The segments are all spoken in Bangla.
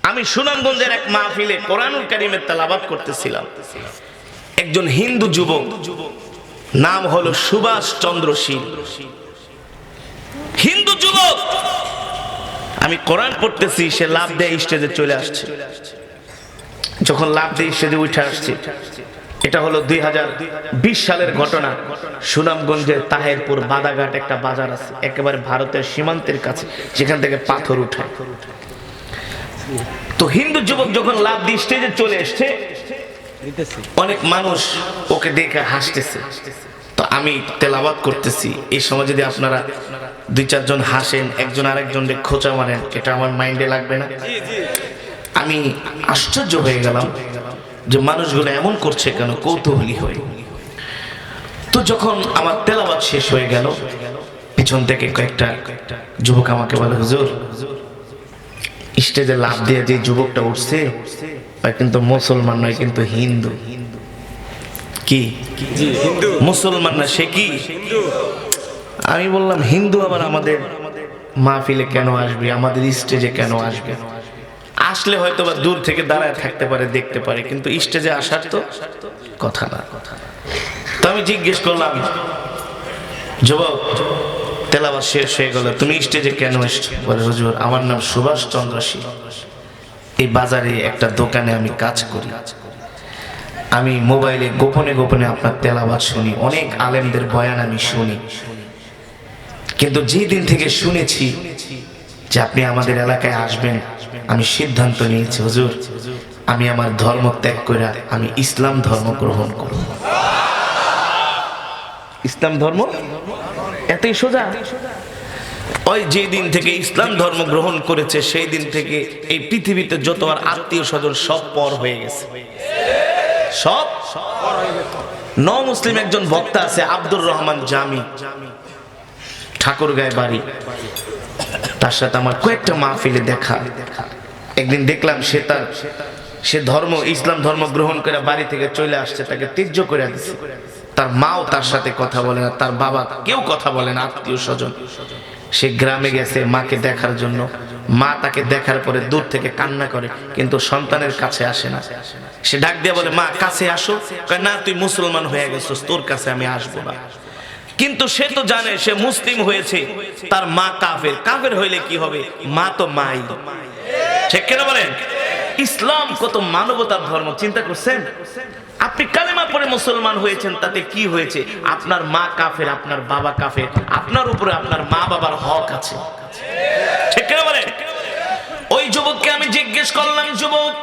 আমি সুনামগঞ্জের এক মাহফিলে কোরআনুল কারীমের তেলাওয়াত করতেছিলাম। একজন হিন্দু যুবক, নাম হলো সুভাষ চন্দ্র শীল, হিন্দু যুবক। আমি কোরআন পড়তেছি, সে লাফ দিয়ে স্টেজে চলে আসছে। যখন লাফ দিয়ে স্টেজে উঠে আসছে, এটা হলো 2020 সালের ঘটনা। সুনামগঞ্জের তাহেরপুর বাদাঘাট একটা বাজার আছে, একেবারে ভারতের সীমান্তের কাছে, যেখান থেকে পাথর উঠায়। তো হিন্দু যুবক যখন লাফ দিয়ে স্টেজে চলে এসছে, অনেক মানুষ ওকে দেখে হাসতেছে। তো আমি তেলাওয়াত করতেছি, এই সময় যদি আপনারা 2-4 জন হাসেন, একজন আরেকজনকে খোঁচা মারেন, এটা আমার মাইন্ডে লাগবে না? আমি আশ্চর্য হয়ে গেলাম যে মানুষগুলো এমন করছে কেন, কৌতূহলী হয়ে। তো যখন আমার তেলাওয়াত শেষ হয়ে গেল, পিছন থেকে কয়েকটা যুবক আমাকে বলে, হুজুর, স্টেজে লাফ দিয়ে যে যুবকটা উঠছে কিন্তু মুসলমান নয়, কিন্তু হিন্দু। কি মুসলমান না, সে কি হিন্দু? আমি বললাম, হিন্দু আবার আমাদের মাহফিলে কেন আসবে, আমাদের স্টেজে কেন আসবে? আসলে হয়তো বা দূর থেকে দাঁড়ায় থাকতে পারে, দেখতে পারে, কিন্তু স্টেজে আসার তো কথা না। তো আমি জিজ্ঞেস করলাম, যুবক, তেলাওয়াত শেষ হয়ে গেল, তুমি স্টেজে কেন এসছো? বলে, হুজুর, আমার নাম সুভাষ চন্দ্র শীল, এই বাজারে একটা দোকানে আমি কাজ করি। আমি মোবাইলে গোপনে গোপনে আপনার তেলাওয়াত শুনি, অনেক আলেমদের বয়ান আমি শুনি, কিন্তু যেদিন থেকে শুনেছি যে আপনি আমাদের এলাকায় আসবেন, আমি সিদ্ধান্ত নিয়েছি, হুজুর, আমি আমার ধর্ম ত্যাগ করে আমি ইসলাম ধর্ম গ্রহণ করব। ইসলাম ধর্ম এতই সোজা। ওই যেদিন থেকে ইসলাম ধর্ম গ্রহণ করেছে, সেই দিন থেকে এই পৃথিবীতে যত আর আত্মীয় স্বজন সব পর হয়ে গেছে, সব মুসলিম। একজন বক্তা আছে আব্দুর রহমান জামি, ঠাকুরগাঁয় বাড়ি। তার সাথে আমার কয়েকটা মাহফিলে দেখা। একদিন দেখলাম সে ধর্ম, ইসলাম ধর্ম গ্রহণ করে বাড়ি থেকে চলে আসছে, তাকে ত্যায্য করে দিচ্ছে। তার মাও তার সাথে কথা বলে না, তার বাবা, কেউ কথা বলে না, আত্মীয় স্বজন। সে গ্রামে গেছে মাকে দেখার জন্য। মা তাকে দেখার পরে দূর থেকে কান্না করে, কিন্তু সন্তানের কাছে আসে না। সে ডাক দিয়ে বলে, মা, কাছে আসো। কয়, না, তুই মুসলমান হয়ে গেছিস, তোর কাছে আমি আসবো না। কিন্তু সে তো জানে সে মুসলিম হয়েছে, তার মা কাফের। কাফের হইলে কি হবে? মা তো মাই। ঠিক কেন বলেন? ইসলাম কত মানবতার ধর্ম, চিন্তা করছেন? আপনি কালেমা পড়ে মুসলমান হয়েছেন, তাতে কি হয়েছে? আপনার মা কাফের, আপনার বাবা কাফের, আপনার উপরে আপনার মা বাবার হক আছে। ঠিক কেন বলেন? ওই যুবককে আমি জিজ্ঞেস করলাম, যুবক,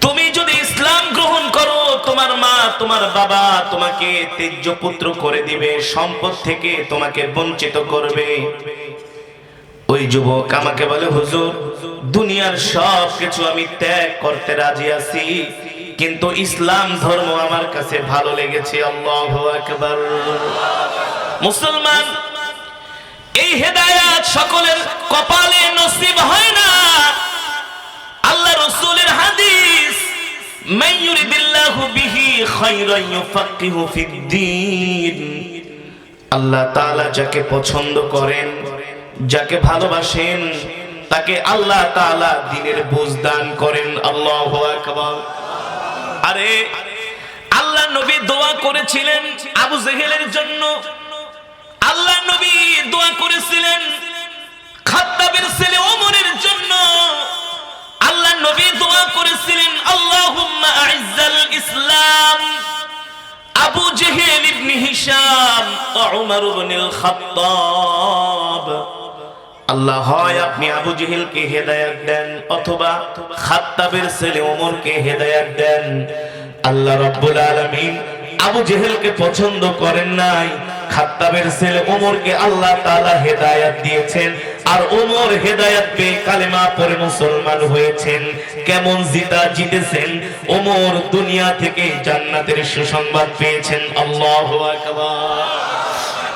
তুমি যদি ইসলাম গ্রহণ করো, তোমার মা, তোমার বাবা তোমাকে ত্যায্য পুত্র করে দিবে, সম্পদ থেকে তোমাকে বঞ্চিত করবে। ওই যুবক আমাকে বলে, হুজুর, দুনিয়ার সব কিছু আমি ত্যাগ করতে রাজি আছি, কিন্তু ইসলাম ধর্ম আমার কাছে ভালো লেগেছে। আল্লাহু আকবার। মুসলমান, এই হেদায়েত সকলের কপালে নসিব হয় না। আল্লাহ রাসূলের হাদিস, মান ইউরিদিল্লাহু বিহি খায়রান ইউফাক্কিহু ফিদ্দীন। আল্লাহ তাআলা যাকে পছন্দ করেন, যাকে ভালোবাসেন, তাকে আল্লাহ তাআলা দ্বীনের বুঝ দান করেন। আল্লাহু আকবার। আরে আল্লাহ নবী দোয়া করেছিলেন আবু জেহেলের জন্য, আল্লাহ নবী দোয়া করেছিলেন খাত্তাবের ছেলে ওমরের জন্য, আল্লাহ নবী দোয়া করেছিলেন আল্লাহুম্মা আইজ্জাল ইসলাম আবু জেহেল ইবনে হিশাম ওয়া উমর ইবনুল খাত্তাব। আল্লাহ, হয় আপনি আবু জেহেলকে হেদায়েত দেন, অথবা খাত্তাবের ছেলে ওমরকে হেদায়েত দেন। আল্লাহ রাব্বুল আলামিন আবু জেহেলকে পছন্দ করেন নাই, খাত্তাবের ছেলে ওমরকে আল্লাহ তাআলা হেদায়েত দিয়েছেন, আর ওমর হেদায়েত পেয়ে কালেমা পড়ে মুসলমান হয়েছেন। কেমন জিতেছেন? ওমর দুনিয়া থেকে জান্নাতের সুসংবাদ পেয়েছেন। আল্লাহু আকবার।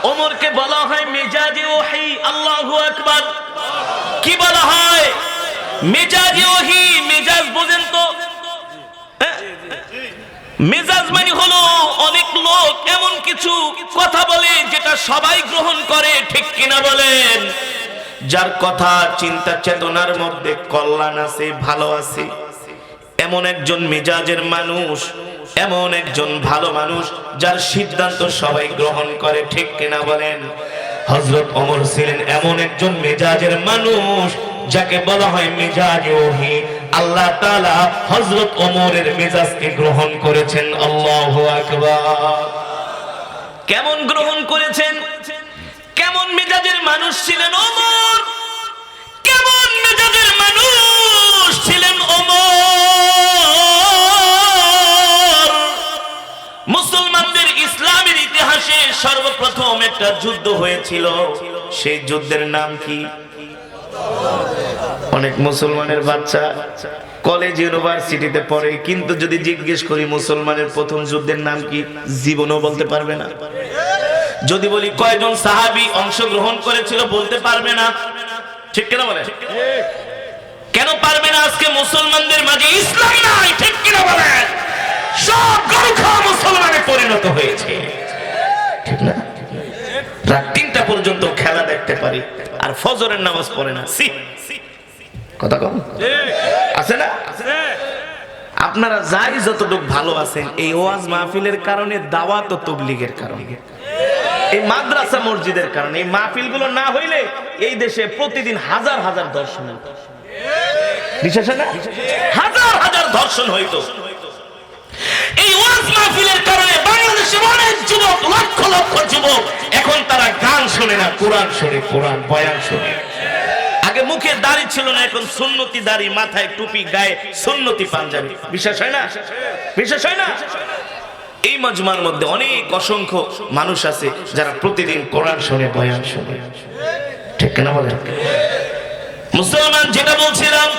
ওমরকে বলা হয় মেজাজে ওহী। আল্লাহু আকবার। কি বলা হয়? মেজাজে ওহী। মেজাজ বোঝেন তো? মেজাজ মানে হলো অনেক লোক এমন কিছু কথা বলে যেটা সবাই গ্রহণ করে, ঠিক কিনা বলেন? যার কথা চিন্তা চেতনার মধ্যে কল্যাণ আছে, ভালো আছে, এমন একজন মেজাজের মানুষ, এমন একজন ভালো মানুষ যার সিদ্ধান্ত সবাই গ্রহণ করে, ঠিক কিনা বলেন? হযরত ওমর ছিলেন এমন একজন মেজাজের মানুষ যাকে বলা হয় মেজাজে ওহী। আল্লাহ তাআলা হযরত ওমরের মেজাজকে গ্রহণ করেছেন। আল্লাহু আকবার। কেমন গ্রহণ করেছেন? কেমন মেজাজের মানুষ ছিলেন ওমর? কেমন মেজাজের মানুষ ছিলেন ওমর? মুসলমানদের ইসলামের ইতিহাসে সর্বপ্রথম একটা যুদ্ধ হয়েছিল, সেই যুদ্ধের নাম কি? অনেক মুসলমানের বাচ্চা কলেজ ইউনিভার্সিটিতে পড়ে, কিন্তু যদি জিজ্ঞেস করি মুসলমানের প্রথম যুদ্ধের নাম কি, জীবনও বলতে পারবে না। যদি বলি কয়জন সাহাবী অংশগ্রহণ করেছিল, বলতে পারবে না। ঠিক কিনা বলে? কেন পারবে না? আজকে মুসলমানদের মাঝে ইসলাম নাই, ঠিক কিনা বলে? সব গরু খাওয়া মুসলমানে পরিণত হয়েছে, ঠিক না? রাত ৩টা পর্যন্ত খেলা দেখতে পারি আর ফজরের নামাজ পড়ে না। কথা কম আছে না? আপনারা যাই যতটুকু ভালো আছেন, এই ওয়াজ মাহফিলের কারণে, দাওয়াত ও তাবলীগের কারণে, এই মাদ্রাসা মসজিদের কারণে, এই মাহফিলগুলো না হইলে এই দেশে প্রতিদিন হাজার হাজার দর্শন হতো। বিশ্বাস না? হাজার হাজার দর্শন হইতো। এই ওয়াজ মাহফিলের কারণে বাংলাদেশের অনেক যুবক, লক্ষ লক্ষ যুবক এখন তারা গান শোনে না, কোরআন শোনে, কোরআন বয়ান শোনে। আগে মুখে দাড়ি ছিল না, এখন সুন্নতি দাড়ি, মাথায় টুপি, গায়ে সুন্নতি পাঞ্জাবি। বিশ্বাস হয় না? বিশ্বাস হয় না? এই মজমার মধ্যে অনেক অসংখ্য মানুষ আছে যারা প্রতিদিন কোরআন শোনে, বয়ান শোনে, ঠিক না বলেন? মুসলমান, যেটা বলছিলাম,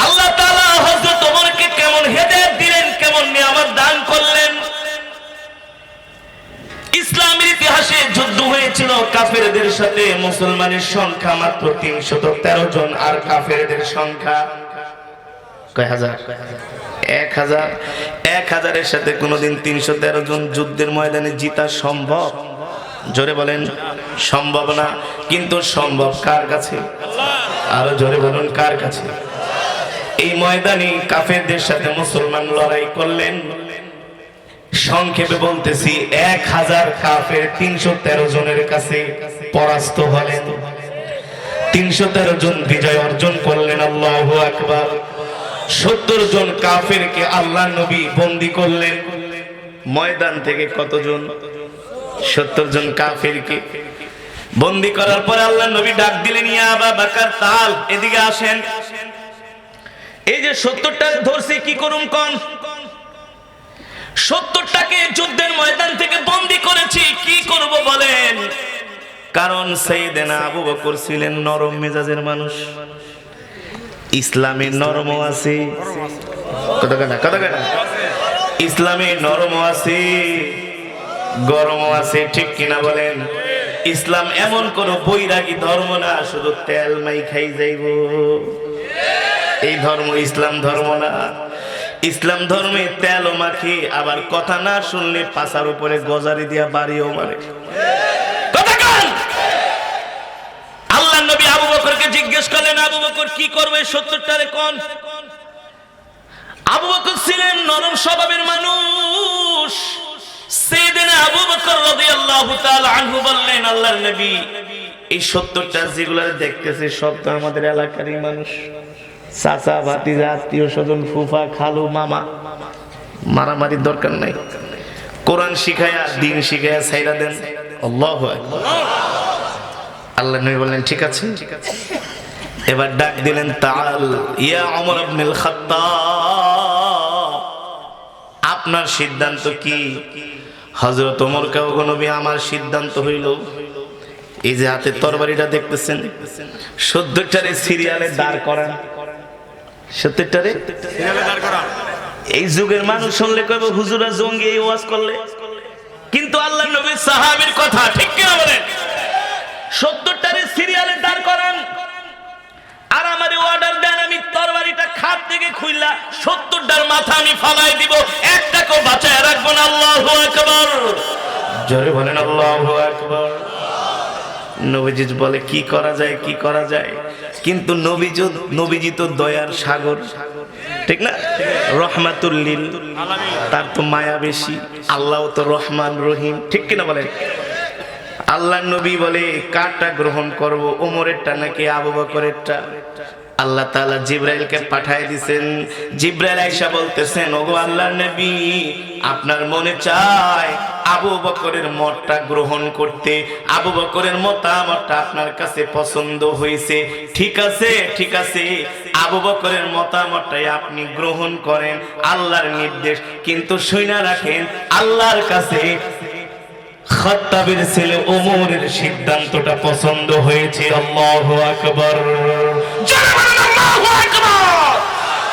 আল্লাহ তাআলা হযরত ওমরকে কেমন হেদায়েত দিলেন, কেমন নিয়ামত দান করলেন। ইসলামের ইতিহাসে যুদ্ধ হয়েছিল কাফেরদের সাথে, মুসলমানের সংখ্যা মাত্র ৩১৩ জন, আর কাফেরদের সংখ্যা কয় হাজার? ১,০০০। ১,০০০-এর সাথে কোনোদিন ৩১৩ জন যুদ্ধের ময়দানে জিতা সম্ভব? জোরে বলেন সম্ভব না। কিন্তু সম্ভব কার কাছে? আরো জোরে বলুন, কার কাছে? এই ময়দানে কাফেরদের সাথে মুসলমান লড়াই করলেন। সংক্ষেপে বলতেছি, ১,০০০ কাফের ৩১৩ জনের কাছে পরাস্ত হলেন। ৩১৩ জন বিজয় অর্জন করলেন। আল্লাহু আকবার। ৭০ জন কাফেরকে আল্লাহ নবী বন্দী করলেন। ময়দান থেকে কতজন? ৭০ জন কাফেরকে বন্দী করার পরে আল্লাহ নবী ডাক দিলেন, ইয়া আবা বকর তাল, এদিকে আসেন। এই যে ৭০টা ধরছি, কি করুম কোন? ৭০টাকে যুদ্ধের ময়দান থেকে বন্দী করেছি, কি করব বলেন? কারণ সাইয়েদনা আবু বকর ছিলেন নরম মেজাজের মানুষ। ইসলামে নরম আছে, কথা ইসলামে নরম আছে, গরম আছে, ঠিক কিনা বলেন? ইসলাম এমন কোন বৈরাগী ধর্ম না, শুধু তেল মাই খাই যাইব, এই ধর্ম ইসলাম ধর্ম না। ইসলাম ধর্মে তেলও মাখি, আবার কথা না শুনলে পাছার উপরে গজারি দিয়া বাড়িও মারে। আল্লাহ নবী আবু বকরকে জিজ্ঞেস করলেন, আবু বকর কি করবে ৭০টারে কোন? আবু বকর ছিলেন নরম স্বভাবের মানুষ। সাইয়েদনা আবু বকর রাদিয়াল্লাহু তাআলা আনহু বললেন, আল্লাহর নবী, এই ৭০টা যেগুলো দেখতেছে সব তো আমাদের এলাকারই মানুষ, চাচা, ভাতিজা, আত্মীয় স্বজন, ফুফা, খালু, মামা। মারামারির দরকার নাই, কোরআন শিখায়া, দিন শিখায়া ছাইরা দেন। আল্লাহু আকবার। আল্লাহ নবী বললেন, ঠিক আছে। এবার ডাক দিলেন, তাআল ইয়া ওমর ইবনুল খাত্তাব, আপনার সিদ্ধান্ত কি? হযরত ওমর কে, ওগো নবী, আমার সিদ্ধান্ত হইল, এই যে হাতে তরবারিটা দেখতেছেন, ৭০টারে সিরিয়ালে দাঁড় করান। ৭০টারে সিরিয়ালে দাঁড় করান। এই যুগের মানুষ শুনলে কইব হুজুরা জঙ্গি এই ওয়াজ করলে, কিন্তু আল্লাহর নবীর সাহাবীর কথা, ঠিক কি না বলেন? ৭০টারে সিরিয়ালে দাঁড় করান, আর আমারে অর্ডার দেন, আমি তরবারিটা খাট থেকে খুইলা ৭০টার মাথা আমি ফালাই দিব, একটাকেও বাঁচায় রাখবো না। আল্লাহু আকবার। জোরে বলেন আল্লাহু আকবার। নবীজি বলে কি করা যায়, কি করা যায়, কিন্তু নবীজি তো দয়ার সাগর, ঠিক না? রহমাতুল লিল আলামিন, তার তো মায়া বেশি। আল্লাহ তো রহমান রহিম, ঠিক কিনা বলেন? আল্লাহ নবী বলে কারটা গ্রহণ করব, ওমরেরটা নাকি আবু বকরেরটা? আল্লাহ তাআলা জিবরাইলকে পাঠিয়ে দিবেন। জিবরাইল আয়েশা বলতেছেন, ওগো আল্লাহর নবী, আপনার মনে চায় আবু বকরের মতটা গ্রহণ করতে, আবু বকরের মতামতটা আপনার কাছে পছন্দ হয়েছে, ঠিক আছে, ঠিক আছে, আবু বকরের মতামতটাই আপনি গ্রহণ করেন, আল্লাহর নির্দেশ। কিন্তু শুনে রাখেন, আল্লাহর কাছে খাত্তাবের ছেলে ওমরের সিদ্ধান্তটা পছন্দ হয়েছে। আল্লাহু আকবার, আল্লাহু আকবার।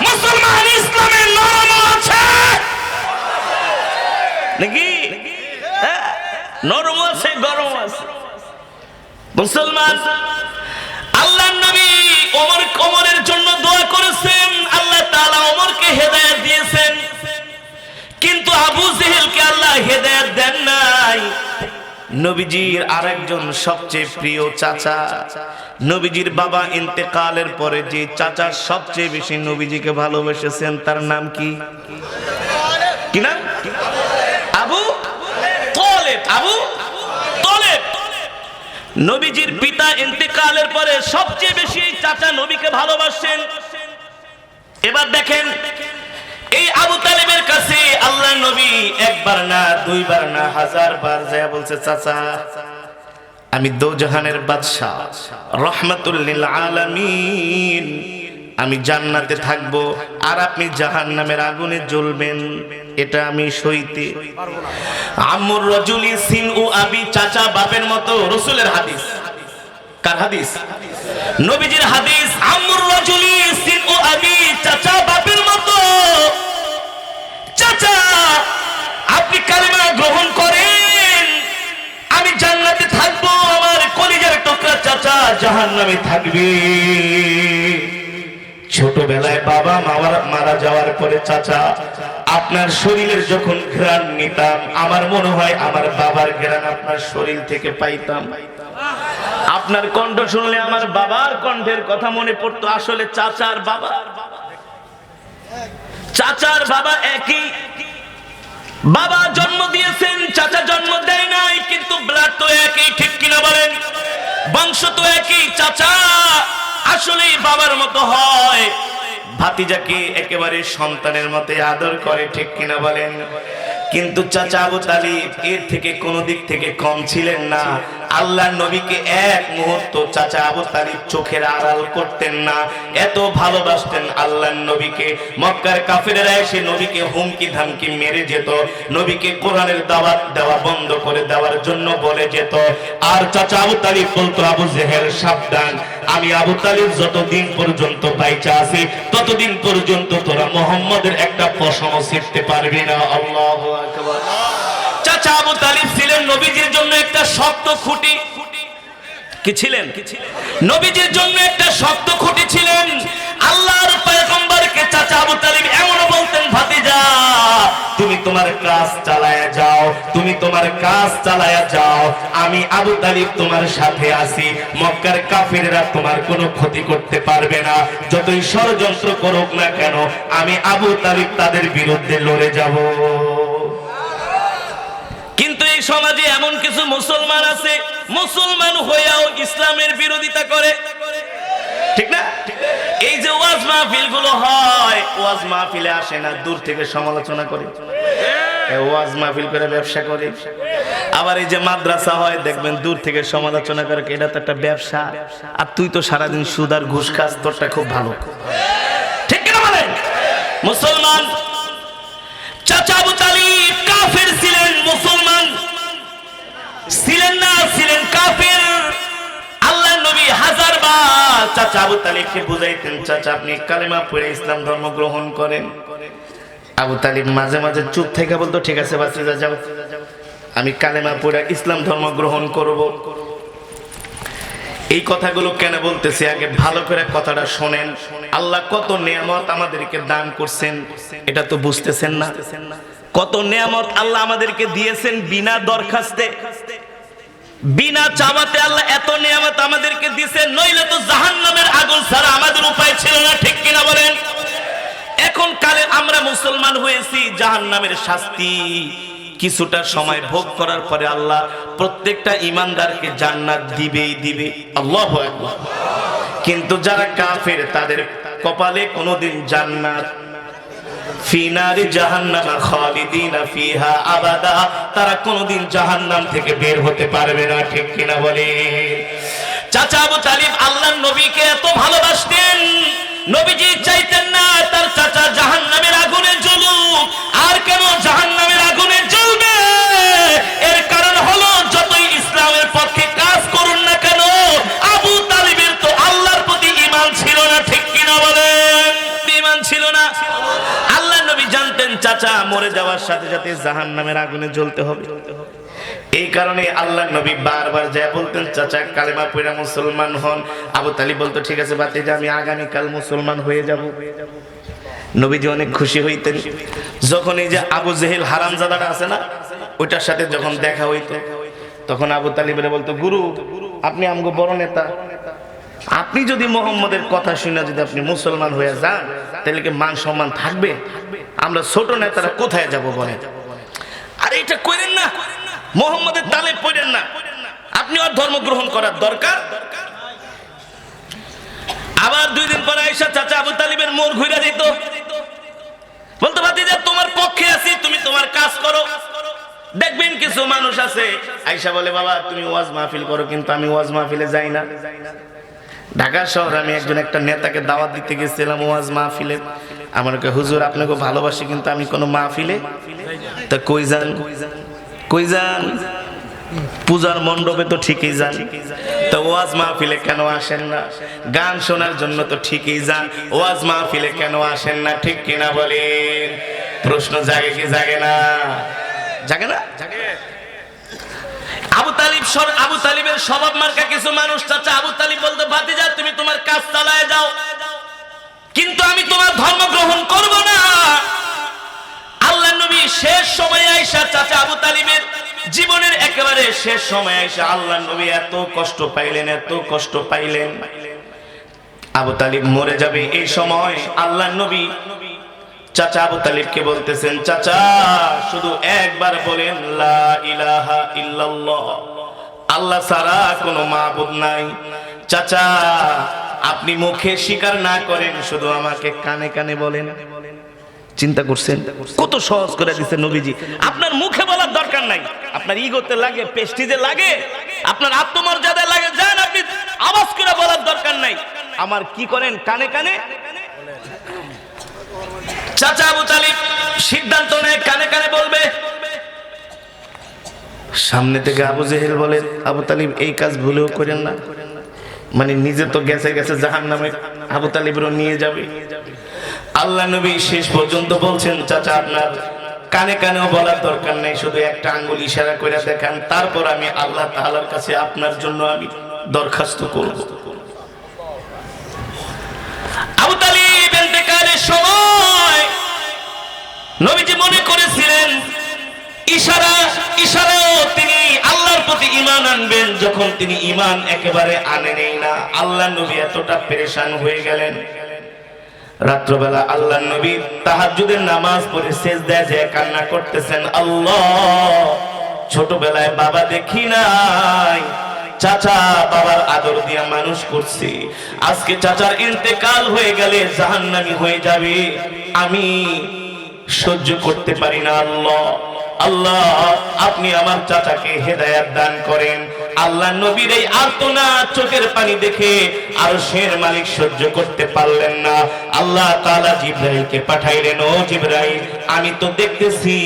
মুসলমান ইসলামের নরম আছে নাকি? নরম আছে, গরম আছে। মুসলমান আল্লাহর নবী ওমরের জন্য দোয়া করেছেন, আল্লাহ তাআলা ওমরকে হেদায়েত দিয়েছেন, কিন্তু আবু জেহেলকে আল্লাহ হেদায়েত দেন নাই। নবীজির আরেকজন সবচেয়ে প্রিয় চাচা, নবীজির বাবা ইন্তেকালের পরে যে চাচা সবচেয়ে বেশি নবীজিকে ভালোবেসেছেন, তার নাম কি? কি নাম? আবু তালেব। আবু তালেব নবীজির পিতা ইন্তেকালের পরে সবচেয়ে বেশি চাচা নবীকে ভালোবাসেন। এবার দেখেন, এই আবু তালেবের কাছে আল্লাহ নবী একবার না, দুইবার না, 1000 বার যায় বলছে, চাচা আমি দোজাহানের বাদশা, রহমাতুল লিল আলামিন, আমি জান্নাতে থাকবো আর আপনি জাহান্নামের আগুনে জ্বলবেন, এটা আমি সইতে পারবো না। আম্মুর রাজুলি সিন ও আবি, চাচা বাপের মতো। রাসূলের হাদিস। কার হাদিস? নবীজির হাদিস। আম্মুর রাজুলি সিন ও আবি, চাচা বাপের মতো। চাচা আপনি কালেমা গ্রহণ করেন, আমি জান্নাতে থাকবো, আমার কলিজার টুকরা চাচা জাহান্নামে থাকবে। ছোটবেলায় বাবা মারা যাওয়ার পরে চাচা আপনার শরীরের যখন ঘ্রাণ নিতাম, আমার মনে হয় আমার বাবার ঘ্রাণ আপনার শরীর থেকে পাইতাম। আপনার কণ্ঠ শুনলে আমার বাবার কণ্ঠের কথা মনে পড়তো। আসলে চাচার বাবা, চাচার বাবা একই। বাবা জন্ম দিয়েছেন, চাচা জন্ম দেয় নাই, কিন্তু ব্লাড তো একই, ঠিক কিনা বলেন? বংশ তো একই। চাচা আসলেই বাবার মতো হয়, ভাতিজাকে একেবারে সন্তানের মতো আদর করে, ঠিক কিনা বলেন? কিন্তু চাচা আবু তালিব এর থেকে কোন দিক থেকে কম ছিলেন না। আল্লাহর নবীকে এক মুহূর্ত চাচা আবু তালিব চোখের আড়াল করতেন না, এত ভালোবাসতেন আল্লাহর নবীকে। মক্কার কাফেররা এসে নবীকে হুমকি ধামকি মেরে যেত, নবীকে কোরআনের দাওয়াত দেওয়া বন্ধ করে দেওয়ার জন্য বলে যেত। আর চাচা আবু তালিব বলতো, আবু জেহেল সাবধান, আমি আবু তালিব যতদিন পর্যন্ত বাইচা আছি ততদিন পর্যন্ত তোরা মুহাম্মদের একটা পশমও ছিঁড়তে পারবি না। আল্লাহু আকবার। চাচা আবু তালিব ছিলেন নবীজির জন্য একটা শক্ত খুঁটি। কি ছিলেন? নবীজির জন্য একটা শক্ত খুঁটি ছিলেন। আল্লাহর পয়গম্বরকে চাচা আবু তালিব এমন বলতেন, ভাতিজা তুমি তোমার কাজ চালায়া যাও, তুমি তোমার কাজ চালায়া যাও, আমি আবু তালিব তোমার সাথে আছি, মক্কার কাফিররা তোমার কোনো ক্ষতি করতে পারবে না, যতই ষড়যন্ত্র করুক না কেন আমি আবু তালিব তাদের বিরুদ্ধে লড়ে যাব। কিন্তু এই সমাজে এমন কিছু মুসলমান আছে, মুসলমান হয়েও ইসলামের বিরোধিতা করে, ঠিক না? এই যে ওয়াজ মাহফিল গুলো হয়, ওয়াজ মাহফিলে আসে না, দূর থেকে সমালোচনা করে, ওয়াজ মাহফিল করে ব্যবসা করে। আবার এই যে মাদ্রাসা হয়, দেখবেন দূর থেকে সমালোচনা করে, এটা তো একটা ব্যবসা, আর তুই তো সারাদিন সুদ আর ঘুষ খাস, তোরটা খুব ভালো, ঠিক না বলেন? মুসলমান চাচা আবু তালিব কাফের ছিলেন, মুসলমান ছিলেন না, ছিলেন কাফের। আল্লাহর নবী 1000 বার চাচা আবু তালিবকে বুঝাইতেন, চাচা আপনি কালেমা পড়ে ইসলাম ধর্ম গ্রহণ করেন। আবু তালিব মাঝে মাঝে চুপ থেকে বলতো, ঠিক আছে বাচ্চা যাও, আমি কালেমা পড়ে ইসলাম ধর্ম গ্রহণ করব। এই কথাগুলো কেন বলতেছি, আগে ভালো করে কথাটা শোনেন। আল্লাহ কত নিয়ামত আমাদেরকে দান করছেন, এটা তো বুঝতেছেন না? কত নিয়ামত আল্লাহ আমাদেরকে দিয়েছেন বিনা দরখাস্তে, বিনা চাওয়াতে আল্লাহ এত নিয়ামত আমাদেরকে দিয়েছে, নইলে তো জাহান্নামের আগুন ছাড়া আমাদের উপায় ছিল না, ঠিক কিনা বলেন? এখন কালে আমরা মুসলমান হয়েছি, জাহান্নামের শাস্তি কিছুটা সময় ভোগ করার পরে আল্লাহ প্রত্যেকটা ঈমানদারকে জান্নাত দিবেই দিবে। আল্লাহু আকবার। কিন্তু যারা কাফের তাদের কপালে কোনোদিন জান্নাত, ফি নারি জাহান্নাম খালিদিনা ফিহা আবাদা, তারা কোনোদিন জাহান্নাম থেকে বের হতে পারবে না, ঠিক কিনা বলে? চাচা আবু তালিব আল্লাহর নবীকে এত ভালোবাসতেন, নবীজি চাইতেন না তার চাচা জাহান্নামের আগুনে জ্বলুক। আর কেন জাহান্নামের আগুনে জ্বলবে? এর কারণ হলো যতই ইসলামের পক্ষে কাজ করুন না কেন, আবু তালিবের তো আল্লাহর প্রতি ঈমান ছিল না, ঠিক কিনা বলেন? ঈমান ছিল না। আল্লাহ নবী জানতেন চাচা মরে যাওয়ার সাথে সাথে জাহান্নামের আগুনে জ্বলতে হবে। এই কারণে আল্লাহ নবী বারবার যায় বলতেন চাচা কালেমা পড়া মুসলমান হন। আবু তালিব বলতো ঠিক আছে ভাতিজা, আমি আগামীকাল মুসলমান হয়ে যাব। নবীজি অনেক খুশি হইতেন যখন এই যে আবু জেহেল হারামজাদাটা আছে না, ওইটার সাথে যখন দেখা হইতো, তখন আবু তালিবের বলতো গুরু আপনি আমগো বড় নেতা, আপনি যদি মোহাম্মদের কথা শুনে যদি আপনি মুসলমান হয়ে যান তাহলে কি মান সম্মান থাকবে? আমরা ছোট নেতারা কোথায় যাব বলেন? আরে এটা করেন না, মোহাম্মদের তালে পড়েন না, আপনি আর ধর্ম গ্রহণ করার দরকার। আবার 2 দিন পরে আয়েশা চাচা আবু তালিবের মোড় ঘুরে দিত, বলতো ভাতিজা তোমার পক্ষে আছি, তুমি তোমার কাজ করো। দেখবেন কিছু মানুষ আছে, আয়েশা বলে বাবা তুমি ওয়াজ মাহফিল করো, কিন্তু আমি ওয়াজ মাহফিলে যাই না। ঢাকা শহরে আমি একটা নেতাকে দাওয়াত দিতে গেছিলাম ওয়াজ মাহফিলে। আমার কে হুজুর আপনাকে ভালোবাসি কিন্তু আমি কোনো মাহফিলে, তা কই যান? কই যান? পূজার মণ্ডপে তো ঠিকই যান, তো ওয়াজ মাহফিলে কেন আসেন না? গান শোনার জন্য তো ঠিকই যান, ওয়াজ মাহফিলে কেন আসেন না, ঠিক কিনা বলেন? প্রশ্ন জাগে কি জাগে না? জাগে না? আবু তালিবের স্বভাব মার্কা কিছু মানুষ চাচা আবু তালিব বলতো ভাতিজা তুমি তোমার কাজ চালায় যাও, কিন্তু আমি তোমার ধর্ম গ্রহণ করব না। আল্লাহ নবী শেষ সময়ে আয়েশা চাচা আবু তালিবের জীবনের একেবারে শেষ সময়ে আয়েশা আল্লাহ নবী এত কষ্ট পাইলেন, এত কষ্ট পাইলেন। আবু তালিব মরে যাবে এই সময় আল্লাহ নবী চাচা আবু তালিবকে বলতেছেন চাচা শুধু একবার বলেন লা ইলাহা ইল্লাল্লাহ, আল্লাহ ছাড়া কোনো মাবুদ নাই। চাচা আপনি মুখে স্বীকার না করেন, শুধু আমাকে কানে কানে বলেন। চিন্তা করছেন কত সহজ করে দিচ্ছেন নবীজি। আপনার মুখে বলার দরকার নাই, আপনার ইগোতে লাগে, প্রেস্টিজে লাগে, আপনার আত্মমর্যাদায় লাগে, যান আপনি আওয়াজ করে বলার দরকার নাই, আমার কি করেন কানে কানে। চাচা আবু তালিব সিদ্ধান্ত নেয় কানে কানে বলবে। সামনে থেকে আবু জেহেল বলে আবু তালিব এই কাজ ভুলেও করেন না, মানে নিজে তো গেছে গেছে জাহান্নামে, আবু তালিবরও নিয়ে যাবে। আল্লাহ নবী শেষ পর্যন্ত বলছেন চাচা আপনার কানে কানেও বলার দরকার নেই, শুধু একটা আঙ্গুল ইশারা করে দেখান, তারপর আমি আল্লাহ তাআলার কাছে আপনার জন্য আমি দরখাস্ত করব। আবু তালিব ইন্তেকালের সময় নবীজি মনে করেছিলেন ইশারাও তিনি আল্লাহর প্রতি ঈমান আনবেন। যখন তিনি ঈমান একেবারে আনেনই না, আল্লাহ নবী এতটা পেরেশান হয়ে গেলেন। রাত্রবেলা আল্লাহ নবী তাহাজ্জুদের নামাজ পড়ে সিজদায় যেয়ে কান্না করতেছেন, আল্লাহ ছোটবেলায় বাবা দেখি নাই, চাচা বাবার আদর দিয়া মানুষ করছি, আজকে চাচার ইন্তেকাল হয়ে গেলে জাহান্নামী হয়ে যাবে, আমি সহ্য করতে পারি না। আল্লাহ আল্লাহ আপনি আমার চাচাকে হেদায়েত দান করেন। আল্লাহ নবীর এই আর্তনাদ চোখের পানি দেখে আরশের মালিক সহ্য করতে পারলেন না। আল্লাহ তাআলা জিবরাইলকে পাঠাইলেন, ও জিবরাইল আমি তো দেখতেছি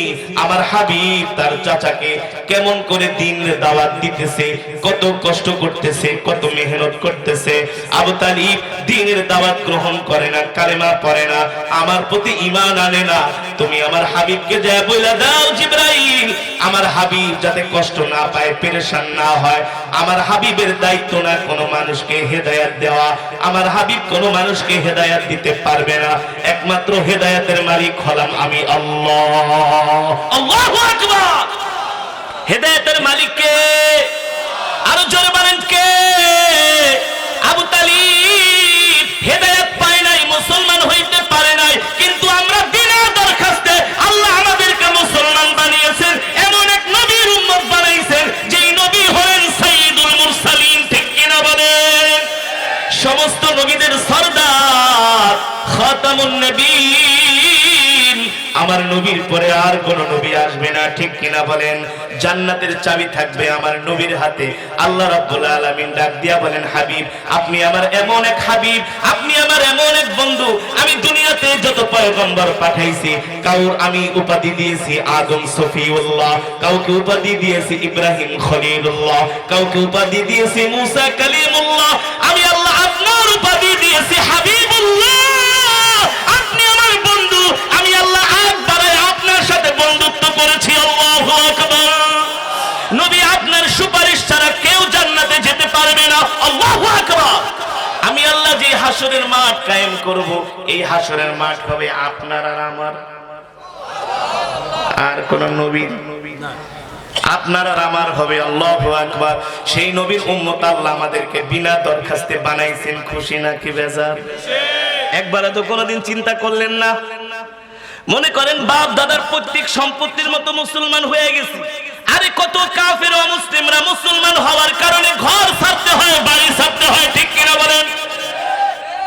আমার হাবিব তার চাচাকে কেমন করে দ্বীনের দাওয়াত দিতেছে, কত কষ্ট করতেছে, কত মেহনত করতেছে। আবু তালিব দ্বীনের দাওয়াত গ্রহণ করে না, কালেমা পড়ে না, আমার প্রতি ঈমান আনে না। তুমি আমার হাবিবকে যা বইলা দাও জিবরাইল, আমার হাবিব যাতে কষ্ট না পায়, পেরেশান না হয়। আমার হাবিবের দায়িত্ব না কোনো মানুষকে হেদায়েত দেওয়া, আমার হাবিব কোনো মানুষকে হেদায়েত দিতে পারবে না, একমাত্র হেদায়েতের মালিক হলাম আমি আল্লাহ। আল্লাহু আকবার। হেদায়েতের মালিক কে? আরো জোরে বলেন কে? আবু তালিব হেদায়েত পায় নাই, মুসলমান হইতে পারে নাই, কিন্তু আমরা বিনা দরখাস্তে আল্লাহ আমাদেরকে মুসলমান বানিয়েছেন। এমন এক নবীর উম্মত বানাইছেন যেই নবী হলেন সাইয়্যিদুল মুরসালিন। ঠিক কিনা বলেন? সমস্ত নবীদের সরদার খাতামুন নবীন। আমার নবীর পরে আর কোন নবী আসবে না। ঠিক কিনা বলেন? জান্নাতের চাবি থাকবে আমার নবীর হাতে। আল্লাহ রাব্বুল আলামিন ডাক দিয়া বলেন, হাবিব আপনি আমার এমন এক হাবিব, আপনি আমার এমন এক বন্ধু। আমি দুনিয়াতে যত পয়গম্বর পাঠাইছি, কাউর আমি উপাধি দিয়েছি আদম সফিউল্লাহ, কাউকে উপাধি দিয়েছি ইব্রাহিম খলিলুল্লাহ, কাউকে উপাধি দিয়েছি মুসা কালিমুল্লাহ। আমি আল্লাহ আপনার উপাধি দিয়েছি হাবিবুল্লাহ। আপনি আমার বন্ধু, আমি আল্লাহ আগ বাড়ায় আপনার সাথে বন্ধুত্ব করেছি। আল্লাহু আকবার। নবী আপনার সুপারিশ ছাড়া কেউ জান্নাতে যেতে পারবে না। আল্লাহু আকবার। আমি আল্লাহ যে হাসরের মাঠ কায়েম করব, এই হাসরের মাঠ হবে আপনার আর আমার, আর কোন নবী না। আপনার আর আমার হবে। আল্লাহু আকবার। সেই নবীর উম্মত আল্লাহ আমাদেরকে বিনা দরখাস্তে বানাইছেন। খুশি নাকি বেজার? একবারে তো কোনোদিন চিন্তা করলেন না? মনে করেন বাপ দাদার পৈতৃক সম্পত্তির মতো মুসলমান হয়ে গেছে। আরে কত কাফের অমুসলিমরা মুসলমান হওয়ার কারণে ঘর ছাড়তে হয়, বাড়ি ছাড়তে হয়। ঠিক কিনা বলেন?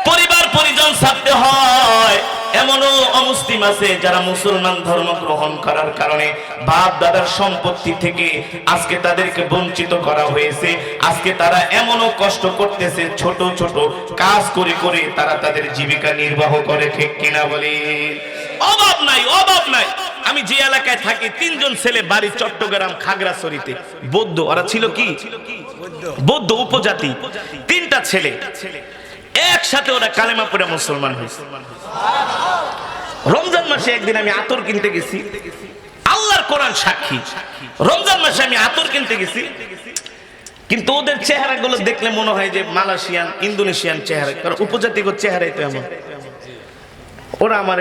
পরিবার পরিজন ছাড়তে হয়। এমনও অমুসলিম আছে যারা মুসলমান ধর্ম গ্রহণ করার কারণে বাপ দাদার সম্পত্তি থেকে আজকে তাদেরকে বঞ্চিত করা হয়েছে। আজকে তারা এমনও কষ্ট করতেছে, ছোট ছোট কাজ করে করে তারা তাদের জীবিকা নির্বাহ করে। ঠিক কিনা বলে? অভাব নাই, অভাব নাই। আমি যে এলাকায় থাকি, তিনজন ছেলে, বাড়ি চট্টগ্রাম খাগড়াছড়িতে, বৌদ্ধ। ওরা ছিল কি? বৌদ্ধ উপজাতি। তিনটা ছেলে একসাথে ওরা কালেমা পড়ে মুসলমান হয়েছে। রমজান মাসে একদিন আমি আতর কিনতে গেছি, আল্লাহর কোরআন সাক্ষী। রমজান মাসে আমি আতর কিনতে গেছি, কিন্তু ওদের চেহারাগুলো দেখলে মনে হয় যে মালয়েশিয়ান ইন্দোনেশিয়ান চেহারা, কারণ উপজাতিগত চেহারাই তো এমন। ওরা আমার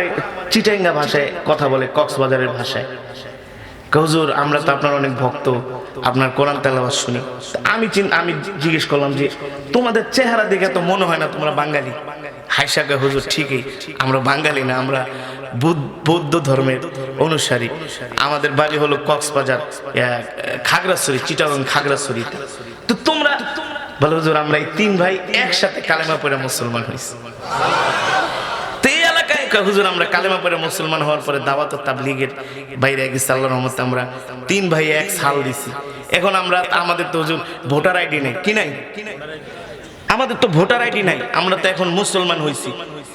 চিটাঙ্গা ভাষায় কথা বলে, কক্সবাজারের ভাষায়। হুজুর আমরা তো আপনার অনেক ভক্ত, আপনার কোরআন তেলাওয়াত শুনি। আমি জিজ্ঞেস করলাম যে তোমাদের চেহারা দেখে তো মনে হয় না তোমরা বাঙালি। হাইসাকে হুজুর ঠিকই, আমরা বাঙালি না, আমরা বৌদ্ধ ধর্মের অনুসারী। আমাদের বাড়ি হলো কক্সবাজার, খাগড়াছড়ি, চিটাগং খাগড়াছড়িতে। তো তোমরা বলো হুজুর আমরা এই তিন ভাই একসাথে কালেমা পড়ে মুসলমান হয়েছি। হুজুর আমরা কালেমা পড়ে মুসলমান হওয়ার পরে দাওয়াত ও তাবলীগের বাইরে গেছি, আল্লাহর রহমতে আমরা তিন ভাই এক সাল দিছি। এখন আমরা, আমাদের তো হুজুর ভোটার আইডি নেই। কি নাই? আমাদের তো ভোটার আইডি নাই। আমরা তো এখন মুসলমান হইছি,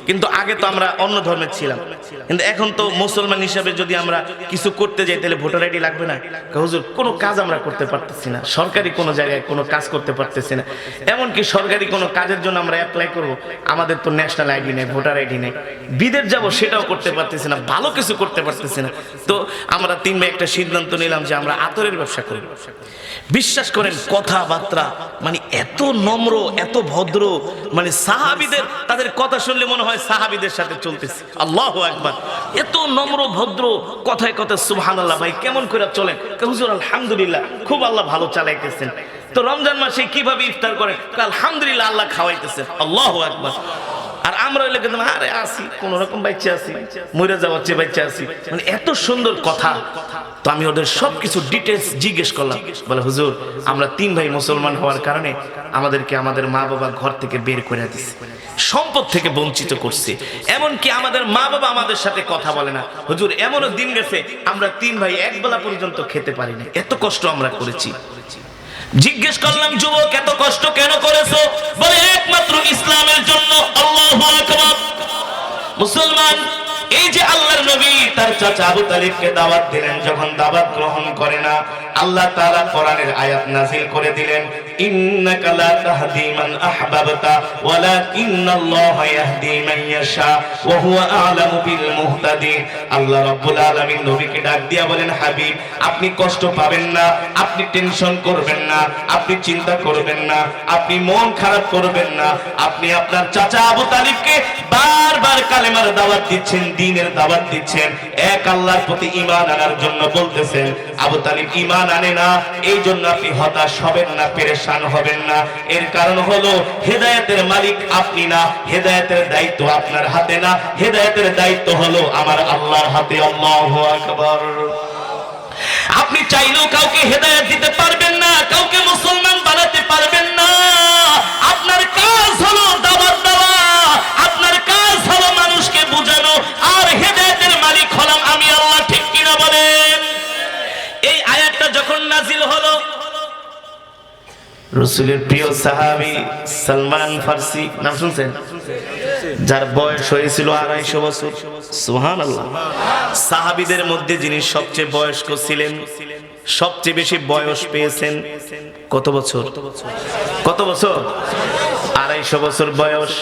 কিন্তু আগে তো আমরা অন্য ধর্মের ছিলাম। কিন্তু এখন তো মুসলমান হিসাবে যদি আমরা কিছু করতে যাই তাহলে ভোটার আইডি লাগবে না। হুজুর কোনো কাজ আমরা করতে পারতেছি না, সরকারি কোনো জায়গায় কোনো কাজ করতে পারতেছি না। এমনকি সরকারি কোনো কাজের জন্য আমরা অ্যাপ্লাই করব, আমাদের তো ন্যাশনাল আইডি নেই, ভোটার আইডি নেই। বিদেশ যাব সেটাও করতে পারতেছি না, ভালো কিছু করতে পারতেছি না। তো আমরা তিন ভাই একটা সিদ্ধান্ত নিলাম যে আমরা আতরের ব্যবসা করব। বিশ্বাস করেন কথাবার্তা মানে এত নম্র, এত ভদ্র, মানে সাহাবীদের তাদের কথা শুনলে মনে হয় সাহাবীদের সাথে চলতেছে। আল্লাহু আকবার। এত নম্র ভদ্র, কথায় কথায় সুবহানাল্লাহ। ভাই কেমন করে চলেন? হুজুর আলহামদুলিল্লাহ, খুব আল্লাহ ভালো চালাইতেছেন। তো রমজান মাসে কিভাবে ইফতার করেন? আলহামদুলিল্লাহ, আল্লাহ খাওয়াইতেছেন। আল্লাহু আকবার। আর আমরা হইলে কিন্তু আরে আসি কোন রকম বাচ্চা আছি, মরে যাওয়াচ্ছে বাচ্চা আছি, মানে এত সুন্দর কথা। তো আমি ওদের সবকিছু ডিটেলস জিজ্ঞেস করলাম। বলে হুজুর আমরা তিন ভাই মুসলমান হওয়ার কারণে আমাদেরকে আমাদের মা বাবা ঘর থেকে বের করে দিচ্ছে, সম্পদ থেকে বঞ্চিত করছে, এমনকি আমাদের মা বাবা আমাদের সাথে কথা বলে না। হুজুর এমনও দিন গেছে আমরা তিন ভাই একবেলা পর্যন্ত খেতে পারি না, এত কষ্ট আমরা করেছি। জিজ্ঞেস করলাম যুবক এত কষ্ট কেন করেছো? বলে একমাত্র ইসলামের জন্য। আল্লাহু আকবার। মুসলমান এই যে আল্লাহর নবী তার চাচা আবু তালিবকে দাওয়াত দিলেন, যখন দাওয়াত গ্রহণ করে না, আল্লাহ তাআলা কোরআনের আয়াত নাযিল করে দিলেন, ইন্নাকা লা তাহদি মান আহবাবতা ওয়ালাকিন্নাল্লাহা ইয়াহদি মান ইয়াশা ওয়া হুয়া আ'লামু বিল মুহতাদিন। আল্লাহ রাব্বুল আলামিন নবীকে ডাক দিয়া বলেন, হাবিব আপনি কষ্ট পাবেন না, আপনি টেনশন করবেন না, আপনি চিন্তা করবেন না, আপনি মন খারাপ করবেন না। আপনি আপনার চাচা আবু তালিবকে বারবার কালেমার দাওয়াত দিচ্ছেন, দ্বীনের দাওয়াত দিচ্ছেন, এক আল্লাহর প্রতি ঈমান আনার জন্য বলতেছেন। আবু তালিব ঈমান আনে না, এই জন্য আপনি হতাশ হবেন না, পেরেশান হবেন না। এর কারণ হলো হেদায়েতের মালিক আপনি না, হেদায়েতের দায়িত্ব আপনার হাতে না, হেদায়েতের দায়িত্ব হলো আমার আল্লাহর হাতে। আল্লাহু আকবার। আপনি চাইলেও কাউকে হেদায়েত দিতে পারবেন না, কাউকে মুসলমান বানাতে পারবেন না। আপনার কাজ হলো দাওয়াত দেওয়া, আপনার কাজ হলো মানুষকে বোঝানো, আর হেদায়েতের মালিক হলাম আমি আল্লাহ। ঠিক কিনা বলেন? এই আয়াতটা যখন নাজিল হলো, রাসূলের প্রিয় সাহাবী সালমান ফারসি, নাম শুনছেন? যার বয়স হয়েছিল 250 বছর। সুবহানাল্লাহ। সাহাবীদের মধ্যে যিনি সবচেয়ে বয়স্ক ছিলেন, সবচেয়ে বেশি বয়স পেয়েছেন। কত বছর? কত বছর? 250 বছর বয়স।